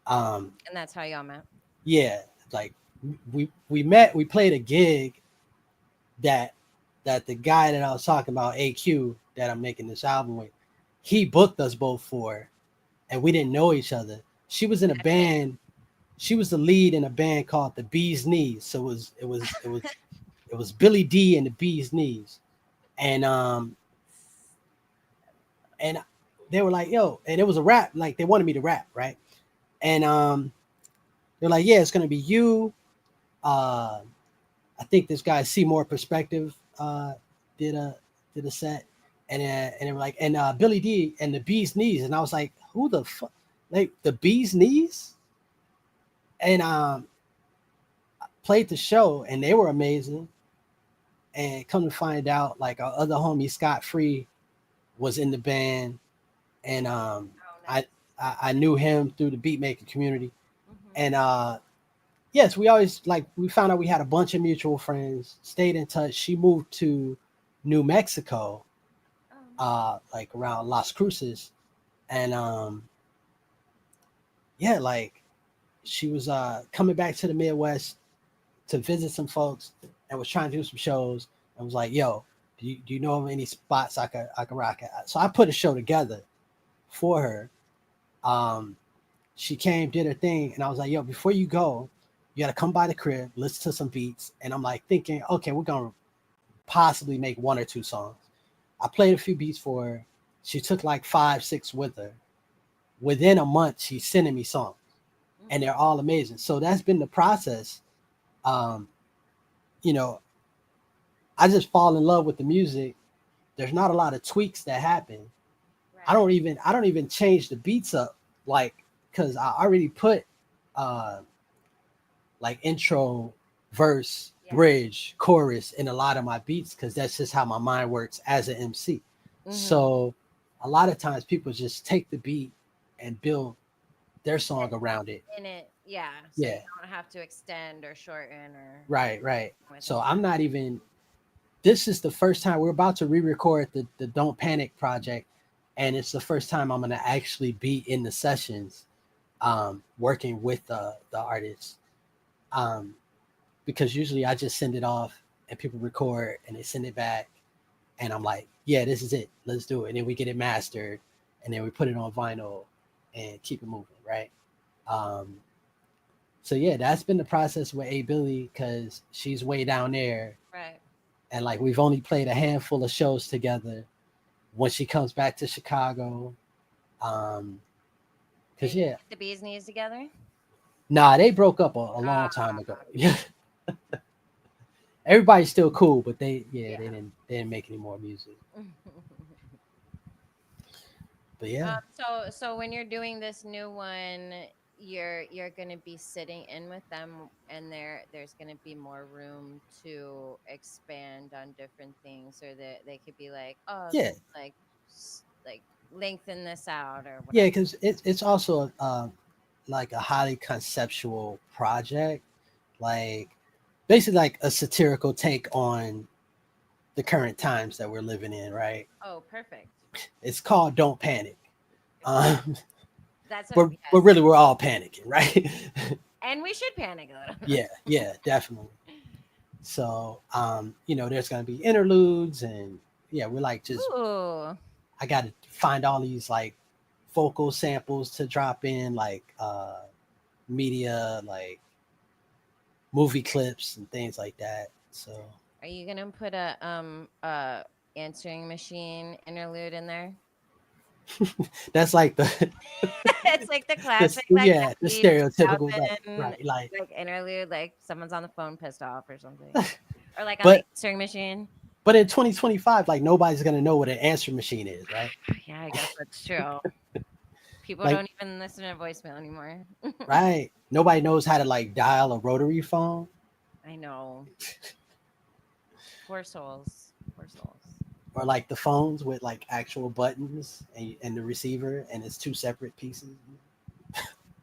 And that's how y'all met.
Yeah, like we met, we played a gig that the guy that I was talking about, AQ, that I'm making this album with, he booked us both for, and we didn't know each other. She was in a band. She was the lead in a band called the Bee's Knees. So it was Billy D and the Bee's Knees, and they were like, yo, and it was a rap. Like they wanted me to rap, right? And they're like, yeah, it's gonna be you. I think this guy Seymour Perspective did a set, and they were like, and Billy D and the Bee's Knees, and I was like, who the fuck, like the Bee's Knees? And played the show, and they were amazing. And come to find out, like our other homie Scott Free was in the band, and
nice.
I knew him through the beat making community,
Mhm.
and yes, we always we found out we had a bunch of mutual friends, stayed in touch. She moved to New Mexico, like around Las Cruces, and yeah, like she was coming back to the Midwest to visit some folks, and was trying to do some shows, and was like, yo, Do you know of any spots I could rock at? So I put a show together for her. Um, she came, did her thing, and I was like, yo, before you go, you gotta come by the crib, listen to some beats. And I'm like thinking, okay, we're gonna possibly make one or two songs. I played a few beats for her. She took like 5, 6 with her. Within a month, she's sending me songs, and they're all amazing. So that's been the process. Um, you know, I just fall in love with the music. There's not a lot of tweaks that happen. I don't even change the beats up, like, because I already put uh like intro, verse,
Yeah.
bridge, chorus in a lot of my beats, because that's just how my mind works as an MC.
Mhm.
So a lot of times people just take the beat and build their song around it.
in it, yeah. So
Yeah.
you don't have to extend or shorten or
Right.
with
So
it.
I'm not even, this is the first time we're about to re-record the Don't Panic project, and it's the first time I'm gonna actually be in the sessions, working with the artists. Um, because usually I just send it off and people record and they send it back, and I'm like, yeah, this is it, let's do it. And then we get it mastered, and then we put it on vinyl and keep it moving, right? Um, so yeah, that's been the process with A Billy, because she's way down there,
Right.
and like we've only played a handful of shows together. When she comes back to Chicago, because
Did you
yeah,
get the bees knees together?
nah, they broke up a long time ago. Yeah, everybody's still cool, but
Yeah.
they didn't make any more music. But yeah,
So when you're doing this new one, you're gonna be sitting in with them, and there's gonna be more room to expand on different things, or that they could be like, oh,
yeah,
like like lengthen this out or
yeah,
whatever.
because it's also like a highly conceptual project, like basically like a satirical take on the current times that we're living in, right?
Oh, perfect.
It's called Don't Panic. Um,
That's
but
what.
but
Yes,
really we're all panicking, right?
and we should panic a little.
Yeah, definitely. So there's gonna be interludes, and yeah, we're like just,
Ooh.
I gotta find all these like vocal samples to drop in, like media, like movie clips and things like that. So
Are you gonna put a answering machine interlude in there?
that's like the
It's like the classic, like
yeah, the
90s,
stereotypical,
2000,
right, like,
like interlude, like someone's on the phone pissed off or something, or like on the
but
answering machine.
but in 2025, like nobody's gonna know what an answer machine is, right?
Yeah, I guess that's true. People
Like,
don't even listen to voicemail anymore.
right, nobody knows how to like dial a rotary phone,
I know. Poor souls. Poor souls.
or like the phones with like actual buttons and the receiver, and it's two separate pieces.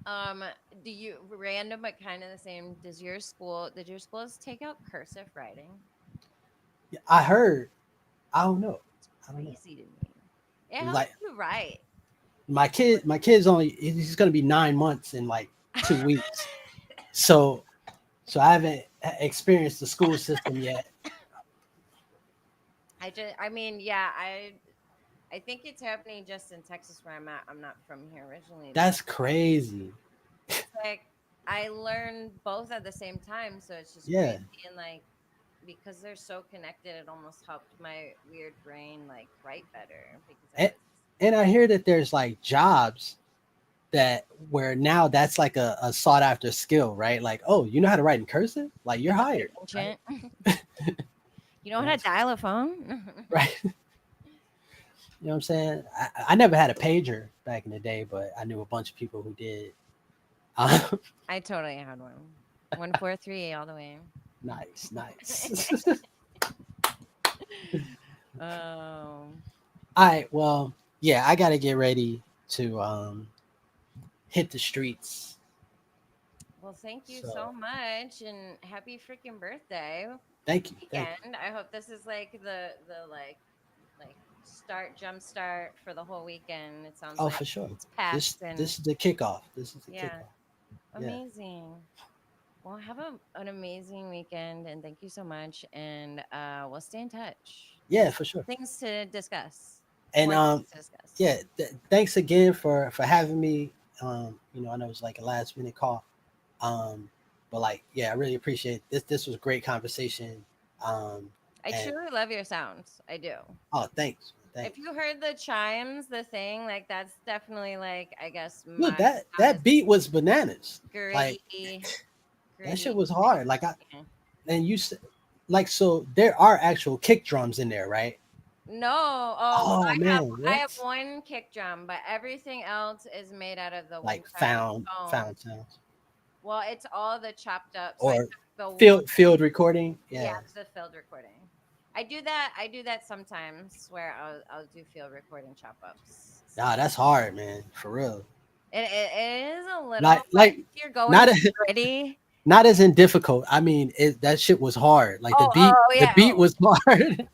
Um, do you random but kind of the same? Did your schools take out cursive writing?
Yeah, I heard. I don't know.
It's
I don't know.
crazy to me. It helps
Like
you write.
my kid's only, he's gonna be 9 months in like 2 weeks. So I haven't experienced the school system yet.
I mean, yeah, I think it's happening just in Texas where I'm at. I'm not from here originally.
That's crazy.
It's like I learned both at the same time, so it's just
Yeah.
crazy. And like because they're so connected, it almost helped my weird brain like write better because I
And,
was
and I hear that there's like jobs that where now that's like a sought after skill, right? Like, oh, you know how to write in cursive? Like you're hired. Right?
ancient. You know how to dial a phone?
Right. You know what I'm saying? I never had a pager back in the day, but I knew a bunch of people who did.
I totally had one. 143 all the way.
Nice.
Oh.
All right. Well, yeah, I gotta get ready to hit the streets.
Well, thank you
So-
so much and happy freaking birthday.
Thank you.
Weekend. I hope this is like the like jump start for the whole weekend. It sounds
Oh,
like
for sure.
it's packed and
This is the kickoff.
yeah,
Yeah.
amazing. Well, have an amazing weekend and thank you so much. And we'll stay in touch.
Yeah, for sure.
Things to discuss.
And
More things to discuss.
yeah, thanks again for having me. I know it's like a last minute call. But like, yeah, I really appreciate this. This was a great conversation.
I
and
truly love your sounds. I do.
oh, thanks.
If you heard the chimes, the thing, like that's definitely like I guess
Look,
my
that
hottest
beat was bananas. Like
gritty,
that shit
gritty.
was hard. Like
Yeah.
and you said, like, so there are actual kick drums in there, right?
No, oh,
Oh man,
I have
what?
one kick drum, but everything else is made out of the
Like
wood
found
foam.
sounds
Well, it's all the chopped up. So I
or
took the wood.
field recording.
Yeah,
Yeah.
it's the field recording. I do that. I do that sometimes, where I'll do field recording chop ups.
Nah, that's hard, man. For real.
It is a little.
Like
But if you're going
not
gritty.
not as in difficult. I mean, that shit was hard. Like the beat,
Oh yeah.
the beat was hard.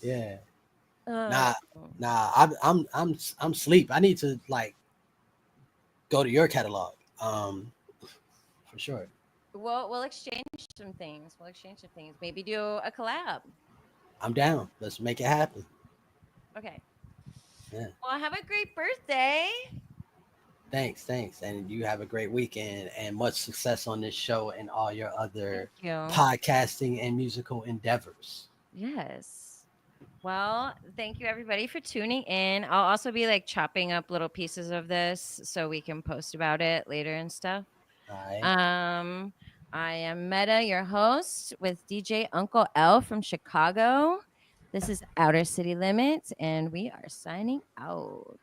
Yeah.
Uh,
I'm sleep. I need to like go to your catalog. For sure.
we'll exchange some things. Maybe do a collab.
I'm down. Let's make it happen.
Okay.
Yeah.
Well, have a great birthday.
Thanks. And you have a great weekend and much success on this show and all your other
Thank you.
podcasting and musical endeavors.
Yes. Well, thank you everybody for tuning in. I'll also be like chopping up little pieces of this so we can post about it later and stuff.
All right.
I am Meta, your host, with DJ Uncle L from Chicago. This is Outer City Limits, and we are signing out.